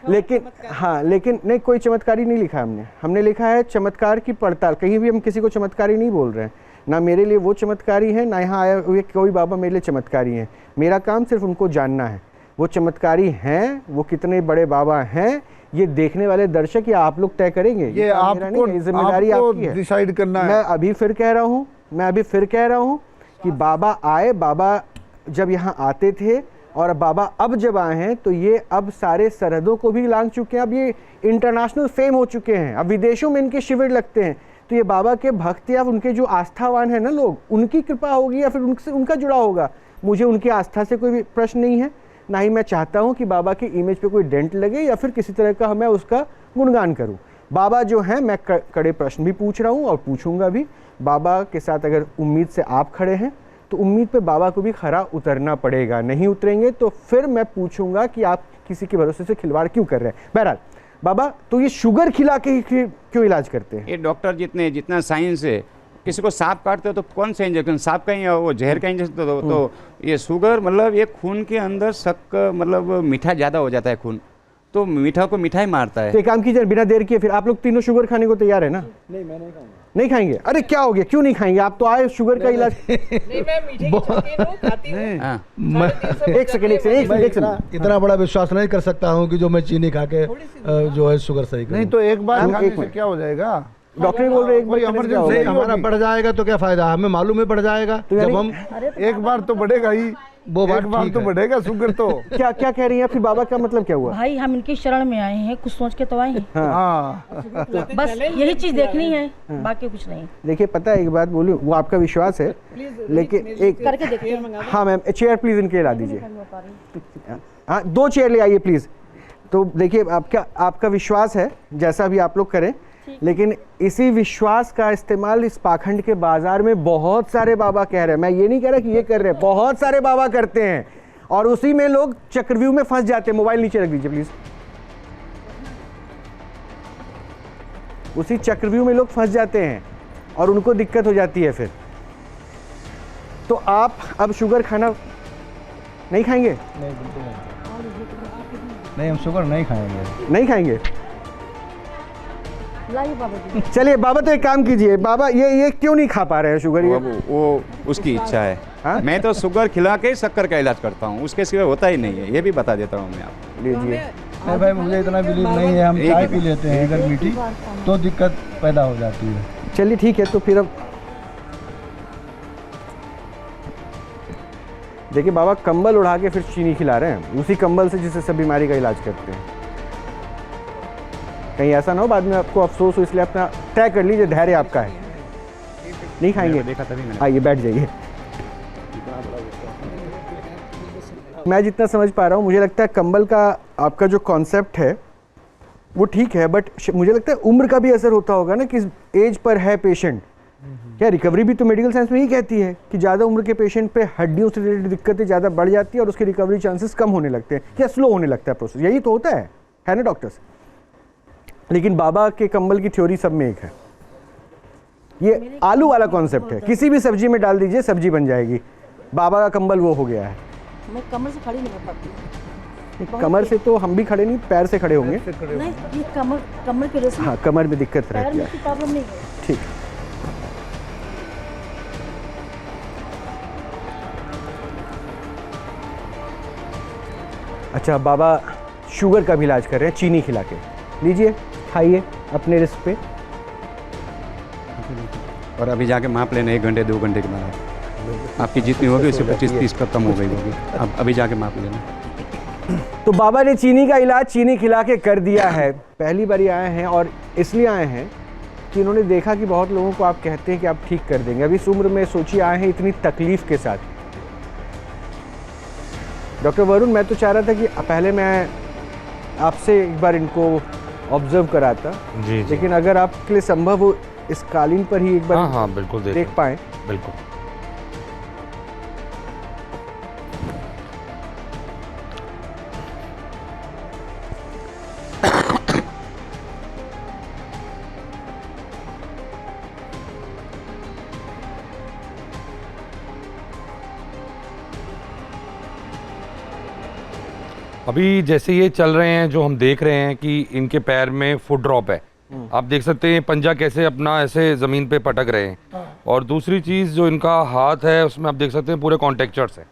लेकिन हाँ, लेकिन नहीं, कोई चमत्कारी नहीं लिखा हमने लिखा है चमत्कार की पड़ताल। कहीं भी हम किसी को चमत्कारी नहीं बोल रहे हैं, ना मेरे लिए वो चमत्कारी है, ना यहाँ आए हुए कोई बाबा मेरे लिए चमत्कारी हैं। मेरा काम सिर्फ उनको जानना है, वो चमत्कारी हैं, वो कितने बड़े बाबा हैं, ये देखने वाले दर्शक या आप लोग तय करेंगे। ये आपको जिम्मेदारी आपकी है, डिसाइड करना है। मैं अभी फिर कह रहा हूँ कि बाबा आए, बाबा जब यहाँ आते थे और बाबा अब जब आए हैं तो ये अब सारे सरहदों को भी लांघ चुके हैं, अब ये इंटरनेशनल फेम हो चुके हैं, अब विदेशों में इनके शिविर लगते हैं। तो ये बाबा के भक्त या उनके जो आस्थावान है ना लोग, उनकी कृपा होगी या फिर उनसे उनका जुड़ा होगा। मुझे उनकी आस्था से कोई भी प्रश्न नहीं है, ना ही मैं चाहता हूँ कि बाबा की इमेज पे कोई डेंट लगे या फिर किसी तरह का मैं उसका गुणगान करूँ। बाबा जो हैं, मैं कड़े प्रश्न भी पूछ रहा हूँ और पूछूंगा भी। बाबा के साथ अगर उम्मीद से आप खड़े हैं तो उम्मीद पे बाबा को भी खरा उतरना पड़ेगा। नहीं उतरेंगे तो फिर मैं पूछूंगा कि आप किसी के भरोसे से खिलवाड़ क्यों कर रहे हैं। बहरहाल बाबा, तो ये शुगर खिला के क्यों इलाज करते हैं? ये डॉक्टर जितना साइंस है, किसी को सांप काटते हो तो कौन सा इंजेक्शन, सांप का या वो जहर का इंजेक्शन, तो ये शुगर मतलब ये खून के अंदर शक्कर मतलब मीठा ज़्यादा हो जाता है खून, तो मीठा को मीठा ही मारता है। तो एक काम कीजिए, बिना देर किए फिर आप लोग तीनों शुगर खाने को तैयार है ना? नहीं, मैं नहीं खाऊंगा। नहीं खाएंगे? अरे क्या हो गया, क्यों नहीं खाएंगे? आप तो आए शुगर का इलाज। नहीं, मैं मीठे की शौकीन हूं, खाती हूं। एक सेकंड, इतना बड़ा विश्वास नहीं कर सकता हूँ कि जो मैं चीनी खा के जो है शुगर सही नहीं, तो एक बार खाने से क्या हो जाएगा? डॉक्टर बोल रहे एक बार इमरजेंसी हमारा बढ़ जाएगा तो क्या फायदा, हमें मालूम है बढ़ जाएगा। तो जब हम एक बार तो बढ़ेगा ही, वो एक बार तो बढ़ेगा शुगर तो। क्या कह रही हैं फिर? बाबा का मतलब क्या हुआ? भाई हम इनकी शरण में आए हैं, कुछ सोच के तो आए हैं। हाँ, बस यही चीज देखनी है, बाकी कुछ नहीं। देखिए, पता है एक बात बोलूं, वो आपका विश्वास है, लेकिन एक करके देखते हैं। हाँ मैम, चेयर प्लीज इनके ला दीजिए। हाँ, 2 चेयर ले आइए प्लीज। तो देखिए, आपका विश्वास है, जैसा भी आप लोग करें, लेकिन इसी विश्वास का इस्तेमाल इस पाखंड के बाजार में बहुत सारे बाबा कह रहे हैं। मैं ये नहीं कह रहा कि ये कर रहे हैं, बहुत सारे बाबा करते हैं और उसी में लोग चक्रव्यूह में फंस जाते हैं। मोबाइल नीचे रख दीजिए प्लीज। उसी चक्रव्यूह में लोग फंस जाते हैं और उनको दिक्कत हो जाती है फिर। तो आप अब शुगर खाना नहीं खाएंगे? नहीं, बिल्कुल नहीं, हम शुगर नहीं खाएंगे। नहीं खाएंगे? लाइए बाबा जी। चलिए बाबा, तो एक काम कीजिए बाबा, ये क्यों नहीं खा पा रहे हैं शुगर? वो उसकी इच्छा है। हाँ? मैं तो शुगर खिला के शक्कर का इलाज करता हूँ, उसके सिवा होता ही नहीं है, ये भी बता देता हूँ मैं आपको। लीजिए। नहीं भाई, मुझे इतना बिलीव नहीं है, हम चाय पी लेते हैं अगर मीठी तो दिक्कत पैदा हो जाती है। चलिए ठीक है, तो फिर अब देखिए, बाबा कंबल उड़ा के फिर चीनी खिला रहे हैं, उसी कंबल से जिससे सब बीमारी का इलाज करते हैं। कहीं ऐसा ना हो बाद में आपको अफसोस हो, इसलिए अपना तय कर लीजिए, धैर्य आपका है। नहीं खाएंगे? देखा तभी मैंने। आइए बैठ जाइए। मैं जितना समझ पा रहा हूँ, मुझे लगता है कंबल का आपका जो कॉन्सेप्ट है वो ठीक है, बट मुझे लगता है उम्र का भी असर होता होगा ना, किस एज पर है पेशेंट। क्या रिकवरी भी तो मेडिकल साइंस में ही कहती है कि ज़्यादा उम्र के पेशेंट पे हड्डियों से रिलेटेड दिक्कतें ज़्यादा बढ़ जाती है और उसके रिकवरी चांसेस कम होने लगते हैं या स्लो होने लगता है प्रोसेस। यही तो होता है ना डॉक्टर्स? लेकिन बाबा के कंबल की थ्योरी सब में एक है। ये आलू वाला कॉन्सेप्ट है, किसी भी सब्जी में डाल दीजिए सब्जी बन जाएगी। बाबा का कंबल वो हो गया है। मैं कमर से खड़ी नहीं कर पाती। कमर से तो हम भी खड़े नहीं, पैर से खड़े होंगे। नहीं, ये कमर की वजह से। हाँ, कमर में दिक्कत पैर रहती में है। की प्रॉब्लम नहीं है। ठीक। अच्छा, बाबा शुगर का भी इलाज कर रहे हैं चीनी खिला के। लीजिए, खाइए अपने रिस्क पे। और अभी जाके माप लेना 1 घंटे 2 घंटे के बाद आपकी जितनी होगी उससे 25-30 पर कम हो गई होगी। अब अभी जाके माप लेना। तो बाबा ने चीनी का इलाज चीनी खिला के कर दिया है। पहली बार आए हैं और इसलिए आए हैं कि इन्होंने देखा कि बहुत लोगों को आप कहते हैं कि आप ठीक कर देंगे। अभी इस उम्र में सोचिए आए हैं इतनी तकलीफ के साथ। डॉक्टर वरुण, मैं तो चाह रहा था कि पहले मैं आपसे एक बार इनको ऑब्जर्व कराता जी। लेकिन अगर आपके लिए संभव हो इस कालीन पर ही एक बार हाँ बिल्कुल देख पाए। बिल्कुल। अभी जैसे ये चल रहे हैं, जो हम देख रहे हैं कि इनके पैर में फुट ड्रॉप है। आप देख सकते हैं पंजा कैसे अपना ऐसे ज़मीन पे पटक रहे हैं। और दूसरी चीज़ जो इनका हाथ है उसमें आप देख सकते हैं पूरे कॉन्टेक्चर्स है,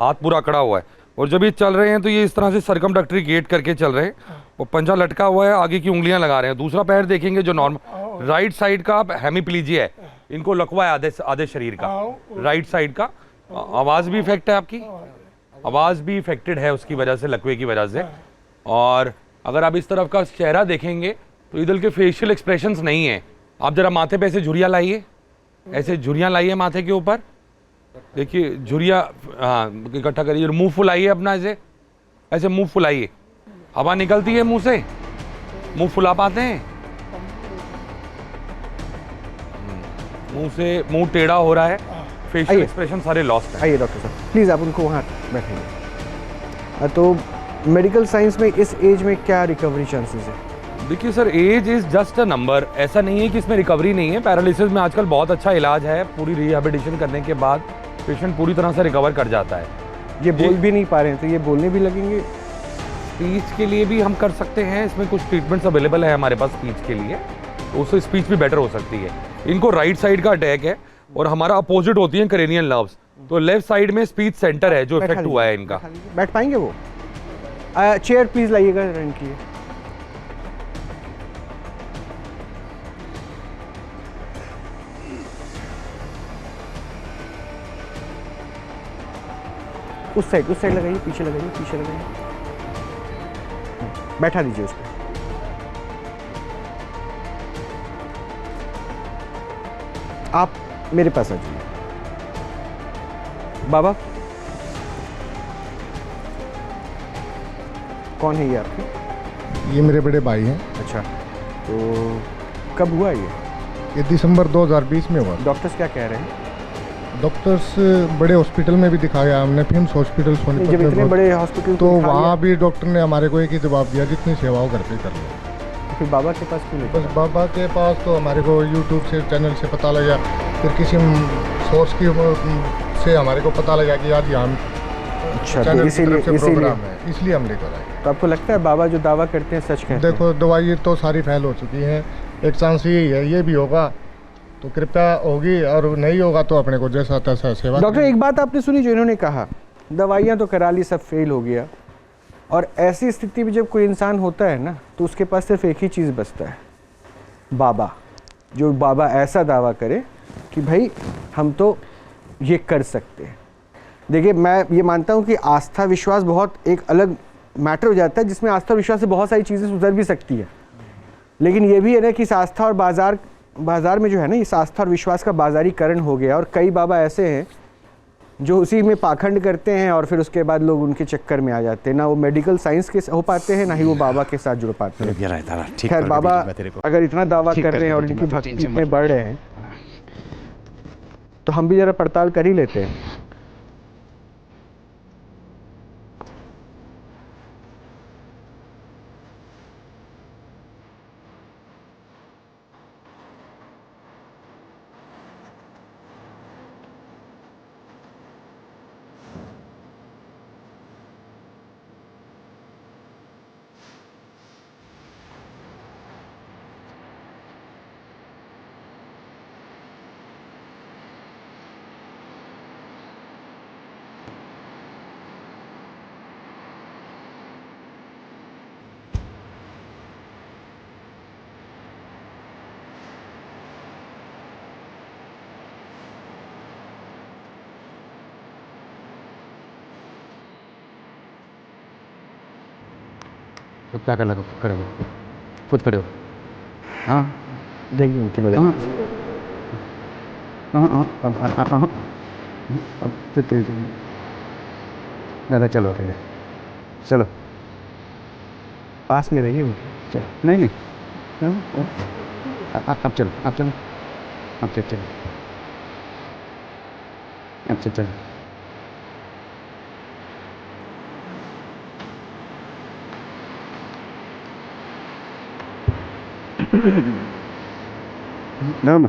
हाथ पूरा अकड़ा हुआ है। और जब ये चल रहे हैं तो ये इस तरह से सरकमडक्टरी गेट करके चल रहे हैं और पंजा लटका हुआ है, आगे की उंगलियां लगा रहे हैं। दूसरा पैर देखेंगे जो नॉर्मल राइट साइड का हेमीप्लीजिया है, इनको लकवा है आधे शरीर का राइट साइड का। आवाज़ भी इफेक्ट है, आपकी आवाज़ भी इफेक्टेड है उसकी वजह से, लकवे की वजह से। और अगर आप इस तरफ का चेहरा देखेंगे तो इधर के फेशियल एक्सप्रेशंस नहीं है। आप जरा माथे पे ऐसे झुर्रियाँ लाइए, ऐसे झुर्रियाँ लाइए माथे के ऊपर, देखिए झुर्रियाँ, हाँ इकट्ठा करिए। मुंह फुलाइए अपना, ऐसे मुंह फुलाइए। हवा निकलती है मुंह से, मुंह फुला पाते हैं? मुंह से मुंह टेढ़ा हो रहा है, फेशियल एक्सप्रेशन सारे लॉस्ट हैं। आइए डॉक्टर साहब, प्लीज़ आप उनको वहाँ बैठेंगे। तो मेडिकल साइंस में इस एज में क्या रिकवरी चांसेस है? देखिए sir, age is just a number. ऐसा नहीं है कि इसमें रिकवरी नहीं है। पैरालिसिस में आजकल बहुत अच्छा इलाज है। पूरी रिहैबिलिटेशन करने के बाद पेशेंट पूरी तरह से रिकवर कर जाता है। ये बोल भी नहीं पा रहे हैं तो ये बोलने भी लगेंगे? स्पीच के लिए भी हम कर सकते हैं, इसमें कुछ ट्रीटमेंट्स अवेलेबल है हमारे पास स्पीच के लिए, तो उससे स्पीच भी बेटर हो सकती है। इनको राइट साइड का अटैक है और हमारा अपोजिट होती है क्रेनियल नर्व्स, तो लेफ्ट साइड में स्पीच सेंटर है जो इफेक्ट हुआ है इनका। बैठ पाएंगे वो? चेयर प्लीज लाइएगा इनके लिए। उस साइड लगाइए, पीछे लगाइए। बैठा दीजिए उसको। आप मेरे पास आ जाइए। बाबा, कौन है ये आपके? ये मेरे बड़े भाई हैं। अच्छा, तो कब हुआ ये दिसंबर 2020 में हुआ। डॉक्टर्स क्या कह रहे हैं? डॉक्टर्स बड़े हॉस्पिटल में भी दिखाया हमने, फिम्स हॉस्पिटल सोनीपत जब इतने में बड़े हॉस्पिटल तो वहाँ भी डॉक्टर ने हमारे को एक ही जवाब दिया, जितनी सेवा हो घर पे कर लो। तो फिर बाबा के पास क्यों नहीं? बस बाबा के पास तो हमारे को यूट्यूब से चैनल से पता लगा, फिर किसी सोर्स की से हमारे को पता लगा कि आज यहाँ चैनल की तरफ से प्रोग्राम है, इसलिए हम लेकर आए। तो आपको लगता है बाबा जो दावा करते हैं सच कहते हैं? देखो, दवाई तो सारी फेल हो चुकी है, एक चांस यही है, ये भी होगा तो कृपया होगी, और नहीं होगा तो अपने को जैसा तैसा सेवा। डॉक्टर, एक बात आपने सुनी जो इन्होंने कहा, दवाइयाँ तो करा ली, सब फेल हो गया, और ऐसी स्थिति में जब कोई इंसान होता है ना तो उसके पास सिर्फ एक ही चीज़ बचता है, बाबा। जो बाबा ऐसा दावा करे कि भाई हम तो ये कर सकते हैं। देखिए, मैं ये मानता हूँ कि आस्था विश्वास बहुत एक अलग मैटर हो जाता है, जिसमें आस्था विश्वास से बहुत सारी चीज़ें सुधर भी सकती है, लेकिन ये भी है ना कि इस आस्था और बाजार में जो है ना, इस आस्था और विश्वास का बाजारीकरण हो गया। और कई बाबा ऐसे हैं जो उसी में पाखंड करते हैं और फिर उसके बाद लोग उनके चक्कर में आ जाते हैं। ना वो मेडिकल साइंस के हो पाते हैं, ना ही वो बाबा के साथ जुड़ पाते हैं। खैर, बाबा अगर इतना दावा कर रहे हैं और इनकी भक्ति में बढ़ रहे हैं तो हम भी जरा पड़ताल कर ही लेते हैं। तो क्या करना, खड़े हो, खुद खड़े हो। हाँ देखिए उनकी मदद। दादा चलो, चलो पास में रहिए। चलो, नहीं आप चलो, आप चलो, आप चलो, आप चलो। No.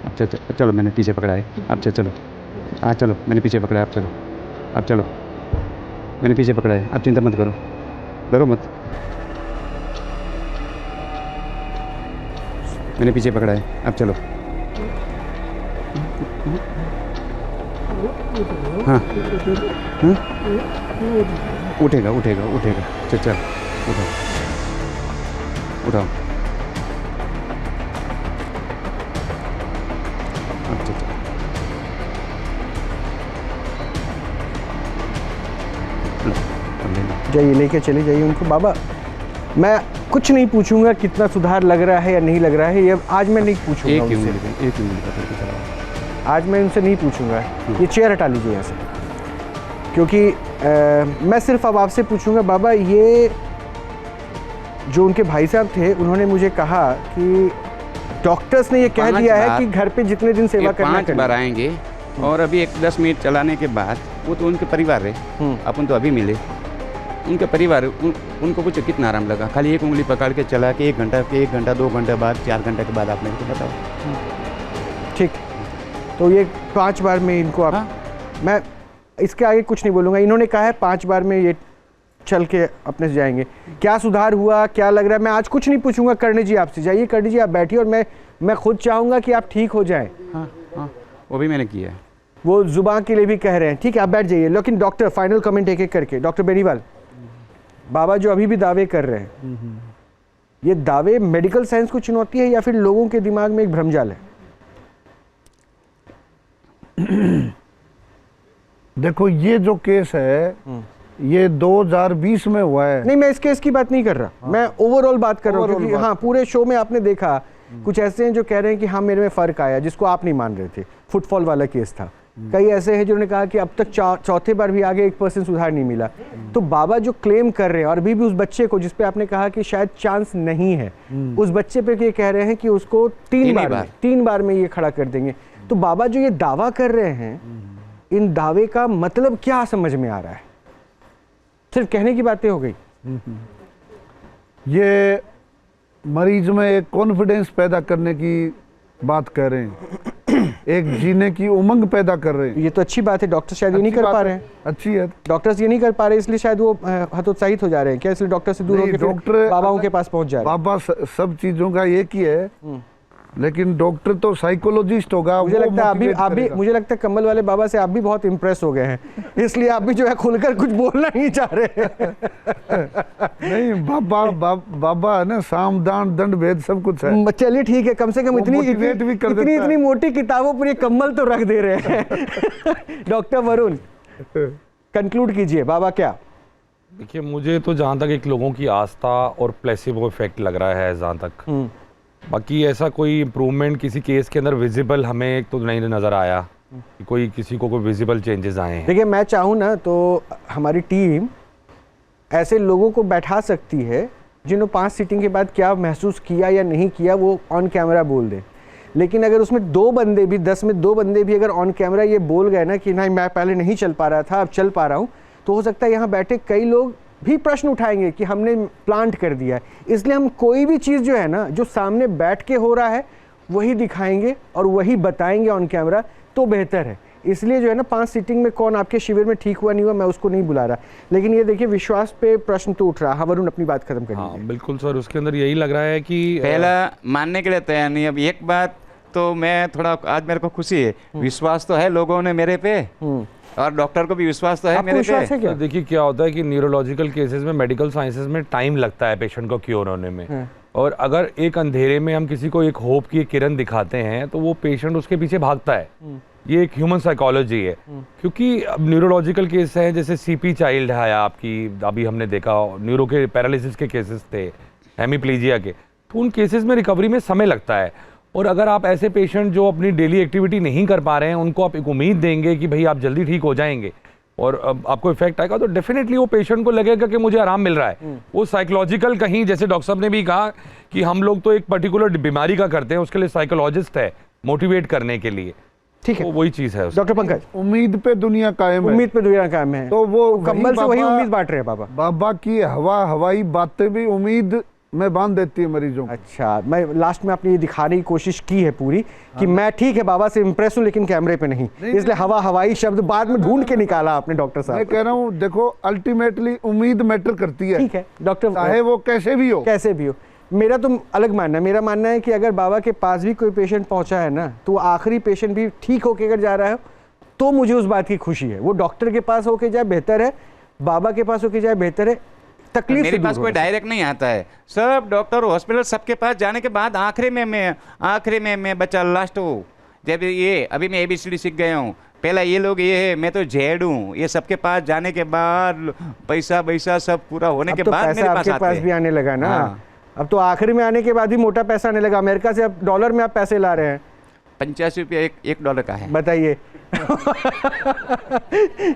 अच्छा चलो, मैंने पीछे पकड़ा है, आप चलो। हाँ चलो, मैंने पीछे पकड़ा है, आप चलो, आप चलो, मैंने पीछे पकड़ा है, आप चिंता मत करो, डरो मत, मैंने पीछे पकड़ा है, आप चलो। हाँ उठेगा, चल उठाओ। जाइए, लेके चले जाइए उनको। बाबा मैं कुछ नहीं पूछूंगा कितना सुधार लग रहा है या नहीं लग रहा है, ये आज मैं नहीं पूछूंगा उनसे। आज मैं उनसे नहीं पूछूंगा। ये चेयर हटा लीजिए यहाँ से, क्योंकि मैं सिर्फ अब आपसे पूछूंगा बाबा, ये जो उनके भाई साहब थे उन्होंने मुझे कहा कि डॉक्टर्स ने ये कह दिया है कि घर पे जितने दिन सेवा करना 5 बार आएंगे, और अभी एक 10 मिनट चलाने के बाद वो तो उनके परिवार है, अपन तो अभी मिले, उनके परिवार उनको कुछ कितना आराम लगा, खाली एक उंगली पकड़ के चला के 1 घंटा 2 घंटे बाद 4 घंटे के बाद आप मेरे को बताओ। ठीक, तो ये 5 बार में इनको आप मैं इसके आगे कुछ नहीं बोलूँगा। इन्होंने कहा है 5 बार में ये चल के अपने से जाएंगे। क्या सुधार हुआ, क्या लग रहा है, मैं आज कुछ नहीं पूछूंगा। करणी जी आपसे, जाइए करणी जी, आप बैठिए, और मैं खुद चाहूँगा कि आप ठीक हो जाएं। हाँ वो भी मैंने किया है, वो जुबान के लिए भी कह रहे हैं। ठीक है, आप बैठ जाइए। लेकिन डॉक्टर फाइनल कमेंट एक एक करके। डॉक्टर बेनीवाल, बाबा जो अभी भी दावे कर रहे हैं, ये दावे मेडिकल साइंस को चुनौती है या फिर लोगों के दिमाग में एक भ्रमजाल है? देखो, ये जो केस है ये 2020 में हुआ है। नहीं, मैं इस केस की बात नहीं कर रहा, मैं ओवरऑल बात कर रहा हूँ, क्योंकि हाँ पूरे शो में आपने देखा कुछ ऐसे हैं जो कह रहे हैं कि हाँ मेरे में फर्क आया, जिसको आप नहीं मान रहे थे। फुटफॉल वाला केस था। कई ऐसे हैं जिन्होंने कहा कि अब तक चौथे बार भी आगे 1% सुधार नहीं मिला। तो बाबा जो क्लेम कर रहे हैं, और अभी भी उस बच्चे को जिसपे आपने कहा कि शायद चांस नहीं है, उस बच्चे पे ये कह रहे हैं कि उसको 3 बार में ये खड़ा कर देंगे। तो बाबा जो ये दावा कर रहे हैं, इन दावे का मतलब क्या समझ में आ रहा है? सिर्फ कहने की बातें हो गई? ये मरीज में एक कॉन्फिडेंस पैदा करने की बात कर रहे हैं, एक जीने की उमंग पैदा कर रहे हैं। ये तो अच्छी बात है। डॉक्टर शायद ये नहीं कर पा रहे हैं। अच्छी है, डॉक्टर्स ये नहीं कर पा रहे, इसलिए शायद वो हतोत्साहित हो जा रहे हैं क्या? इसलिए डॉक्टर से दूर होकर डॉक्टर बाबाओं के पास पहुंच जा रहे हैं। बाबा सब चीजों का एक ही है, लेकिन डॉक्टर तो साइकोलॉजिस्ट होगा। मुझे लगता है मुझे लगता है कमल वाले बाबा से आप भी बहुत इम्प्रेस हो गए हैं, इसलिए आप भी जो है खुलकर कुछ बोलना नहीं चाह रहे। नहीं, बाबा है ना, साम दान दंड भेद सब कुछ है। चलिए ठीक है, कम से कम इतनी मोटी किताबों पर ये कम्बल तो रख दे रहे हैं। डॉक्टर वरुण, कंक्लूड कीजिए, बाबा क्या? देखिए, मुझे तो जहाँ तक एक लोगों की आस्था और प्लेसिबो इफेक्ट लग रहा है जहाँ तक, बाकी ऐसा कोई इम्प्रूवमेंट किसी केस के अंदर विजिबल हमें तो नहीं नज़र आया कि कोई किसी को कोई विजिबल चेंजेस आए हैं। देखिए, मैं चाहूँ ना तो हमारी टीम ऐसे लोगों को बैठा सकती है जिन्होंने 5 सीटिंग के बाद क्या महसूस किया या नहीं किया वो ऑन कैमरा बोल दे। लेकिन अगर उसमें 2 बंदे भी, 10 में 2 बंदे भी अगर ऑन कैमरा ये बोल गए ना कि नहीं मैं पहले नहीं चल पा रहा था, अब चल पा रहा हूँ, तो हो सकता है यहाँ बैठे कई लोग भी प्रश्न उठाएंगे कि हमने प्लांट कर दिया है। इसलिए हम कोई भी चीज़ जो है ना, जो सामने बैठ के हो रहा है वही दिखाएंगे और वही बताएंगे ऑन कैमरा, तो बेहतर है। इसलिए जो है ना 5 सीटिंग में कौन आपके शिविर में ठीक हुआ नहीं हुआ मैं उसको नहीं बुला रहा, लेकिन ये देखिए विश्वास पे प्रश्न तो उठ रहा है। हाँ वरुण, अपनी बात खत्म करिए। हाँ बिल्कुल सर, उसके अंदर यही लग रहा है कि पहला मानने के लिए तैयार नहीं। अब एक बात तो मैं थोड़ा, आज मेरे को खुशी है, विश्वास तो है लोगों ने मेरे पे, और डॉक्टर को भी विश्वास तो है मेरे पे। तो देखिए क्या होता है कि न्यूरोलॉजिकल केसेस में, मेडिकल साइंसेज में टाइम लगता है पेशेंट को क्योर होने में, और अगर एक अंधेरे में हम किसी को एक होप की किरण दिखाते हैं तो वो पेशेंट उसके पीछे भागता है। ये एक ह्यूमन साइकोलॉजी है, क्योंकि अब न्यूरोलॉजिकल केस हैं, जैसे सीपी चाइल्ड है आपकी, अभी हमने देखा न्यूरो के पैरालिसिस के केसेस थे, हेमीप्लीजिया के, तो उन केसेस में रिकवरी में समय लगता है। और अगर आप ऐसे पेशेंट जो अपनी डेली एक्टिविटी नहीं कर पा रहे हैं, उनको आप एक उम्मीद देंगे कि भाई आप जल्दी ठीक हो जाएंगे और अब आपको इफेक्ट आएगा, तो डेफिनेटली वो पेशेंट को लगेगा कि मुझे आराम मिल रहा है। वो साइकोलॉजिकल कहीं, जैसे डॉक्टर साहब ने भी कहा कि हम लोग तो एक पर्टिकुलर बीमारी का करते हैं, उसके लिए साइकोलॉजिस्ट है मोटिवेट करने के लिए। ठीक है, तो वही चीज है। डॉक्टर पंकज, उम्मीद पे दुनिया कायम है, उम्मीद पे दुनिया कायम है, तो वो कम्बल से वही उम्मीद बांट रहे हैं बाबा। बाबा की हवाई बातें भी उम्मीद में बांध देती है मरीजों। अच्छा, मैं लास्ट में आपने ये दिखाने की कोशिश की है पूरी कि मैं ठीक है बाबा से इम्प्रेस हूँ लेकिन कैमरे पे नहीं, इसलिए हवाई शब्द बाद में ढूंढ के निकाला आपने डॉक्टर साहब। मैं कह रहा हूँ देखो, अल्टीमेटली उम्मीद मैटर करती है। ठीक है डॉक्टर, चाहे वो कैसे भी हो। मेरा तो अलग मानना है, मेरा मानना है कि अगर बाबा के पास भी कोई पेशेंट पहुंचा है ना, तो आखिरी पेशेंट भी ठीक होके अगर जा रहा है तो मुझे उस बात की खुशी है। वो डॉक्टर के पास होके जाए बेहतर है, बाबा के पास होके जाए बेहतर है। तकलीफ मेरे पास कोई डायरेक्ट नहीं आता है, सब डॉक्टर हॉस्पिटल सबके पास जाने के बाद आखिरी में मैं बच्चा लास्ट हो। जब ये अभी मैं ABCD सीख गया हूँ, पहला ये लोग ये है, मैं तो जेड हूँ, ये सबके पास जाने के बाद पैसा सब पूरा होने के बाद मेरे पास आते हैं। भी आने लगा ना। हाँ। अब तो आखिरी में आने के बाद ही मोटा पैसा आने लगा। अमेरिका से अब डॉलर में आप पैसे ला रहे हैं। 85 रुपया एक डॉलर का है। बताइए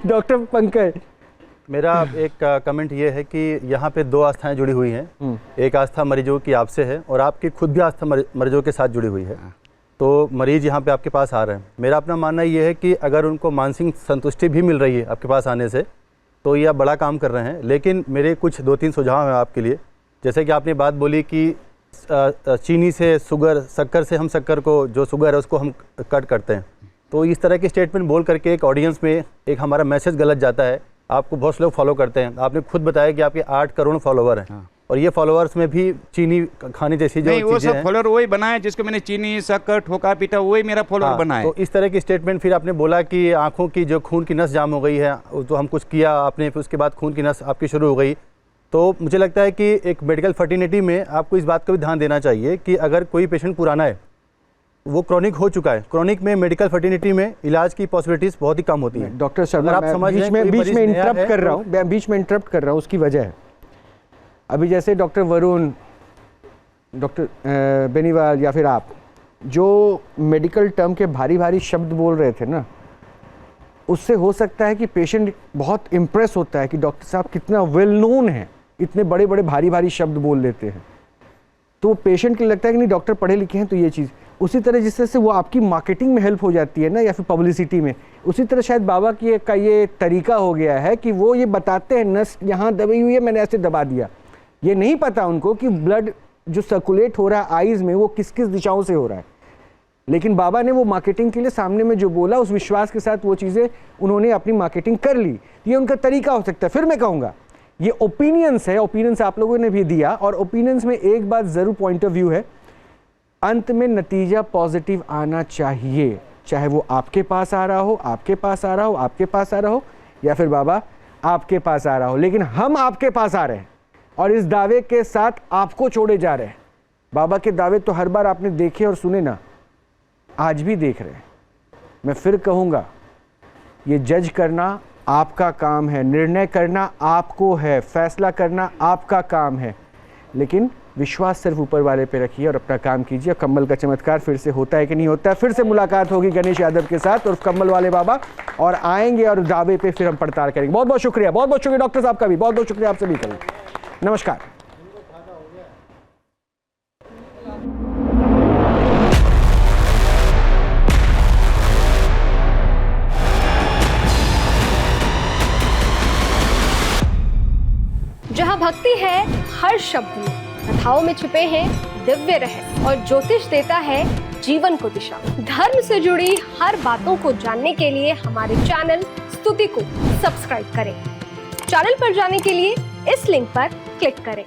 डॉक्टर पंकज। मेरा एक कमेंट ये है कि यहाँ पे दो आस्थाएं जुड़ी हुई हैं। एक आस्था मरीजों की आपसे है और आपकी खुद भी आस्था मरीजों के साथ जुड़ी हुई है। तो मरीज यहाँ पे आपके पास आ रहे हैं, मेरा अपना मानना ये है कि अगर उनको मानसिक संतुष्टि भी मिल रही है आपके पास आने से, तो ये आप बड़ा काम कर रहे हैं। लेकिन मेरे कुछ 2-3 सुझाव हैं आपके लिए। जैसे कि आपने बात बोली कि चीनी से शुगर, शक्कर से हम शक्कर को, जो शुगर है उसको हम कट करते हैं, तो इस तरह के स्टेटमेंट बोल करके एक ऑडियंस में एक हमारा मैसेज गलत जाता है। आपको बहुत से लोग फॉलो करते हैं। आपने खुद बताया कि आपके 8 करोड़ फॉलोवर हैं। और ये फॉलोअर्स में भी चीनी खाने जैसी जो वो सब फॉलोअर वही बनाए जिसको मैंने चीनी शक्कर ठोका पीटा, वही मेरा फॉलोअर बनाए। तो इस तरह की स्टेटमेंट फिर आपने बोला कि आंखों की जो खून की नस जाम हो गई है, तो हम कुछ किया आपने, फिर उसके बाद खून की नस आपकी शुरू हो गई। तो मुझे लगता है कि एक मेडिकल फर्टिलिटी में आपको इस बात का भी ध्यान देना चाहिए कि अगर कोई पेशेंट पुराना है, वो क्रॉनिक हो चुका है, क्रॉनिक में मेडिकल फर्टिलिटी में इलाज की पॉसिबिलिटीज बहुत ही कम होती हैं। डॉक्टर शर्मा, आप समझ बीच में इंटरप्ट कर रहा हूँ, उसकी वजह है अभी जैसे डॉक्टर वरुण, डॉक्टर बेनीवाल या फिर आप जो मेडिकल टर्म के भारी शब्द बोल रहे थे ना, उससे हो सकता है कि पेशेंट बहुत इम्प्रेस होता है कि डॉक्टर साहब कितना वेल नोन है, इतने बड़े भारी शब्द बोल लेते हैं, तो पेशेंट को लगता है कि नहीं डॉक्टर पढ़े लिखे हैं। तो ये चीज़ उसी तरह जिस तरह से वो आपकी मार्केटिंग में हेल्प हो जाती है ना, या फिर पब्लिसिटी में, उसी तरह शायद बाबा की का ये तरीका हो गया है कि वो ये बताते हैं नस यहाँ दबी हुई है, मैंने ऐसे दबा दिया। ये नहीं पता उनको कि ब्लड जो सर्कुलेट हो रहा है आईज में वो किस किस दिशाओं से हो रहा है। लेकिन बाबा ने वो मार्केटिंग के लिए सामने में जो बोला, उस विश्वास के साथ वो चीज़ें उन्होंने अपनी मार्केटिंग कर ली। ये उनका तरीका हो सकता है। फिर मैं कहूँगा ये ओपिनियंस है, ओपिनियंस आप लोगों ने भी दिया, और ओपिनियंस में एक बात ज़रूर पॉइंट ऑफ व्यू है, अंत में नतीजा पॉजिटिव आना चाहिए, चाहे वो आपके पास आ रहा हो, आपके पास आ रहा हो, आपके पास आ रहा हो, या फिर बाबा आपके पास आ रहा हो। लेकिन हम आपके पास आ रहे हैं और इस दावे के साथ आपको छोड़े जा रहे हैं। बाबा के दावे तो हर बार आपने देखे और सुने ना, आज भी देख रहे हैं। मैं फिर कहूँगा, ये जज करना आपका काम है, निर्णय करना आपको है, फैसला करना आपका काम है, लेकिन विश्वास सिर्फ ऊपर वाले पे रखिए और अपना काम कीजिए। कम्बल का चमत्कार फिर से होता है कि नहीं होता है। फिर से मुलाकात होगी गणेश यादव के साथ और कम्बल वाले बाबा, और आएंगे और दावे पे फिर हम पड़ताल करेंगे। बहुत बहुत शुक्रिया डॉक्टर साहब का भी, बहुत बहुत शुक्रिया आप सभी का भी। नमस्कार। जहाँ भक्ति है हर शब्द में, कथाओं में छुपे हैं दिव्य रहस्य, और ज्योतिष देता है जीवन को दिशा। धर्म से जुड़ी हर बातों को जानने के लिए हमारे चैनल स्तुति को सब्सक्राइब करें। चैनल पर जाने के लिए इस लिंक पर क्लिक करें।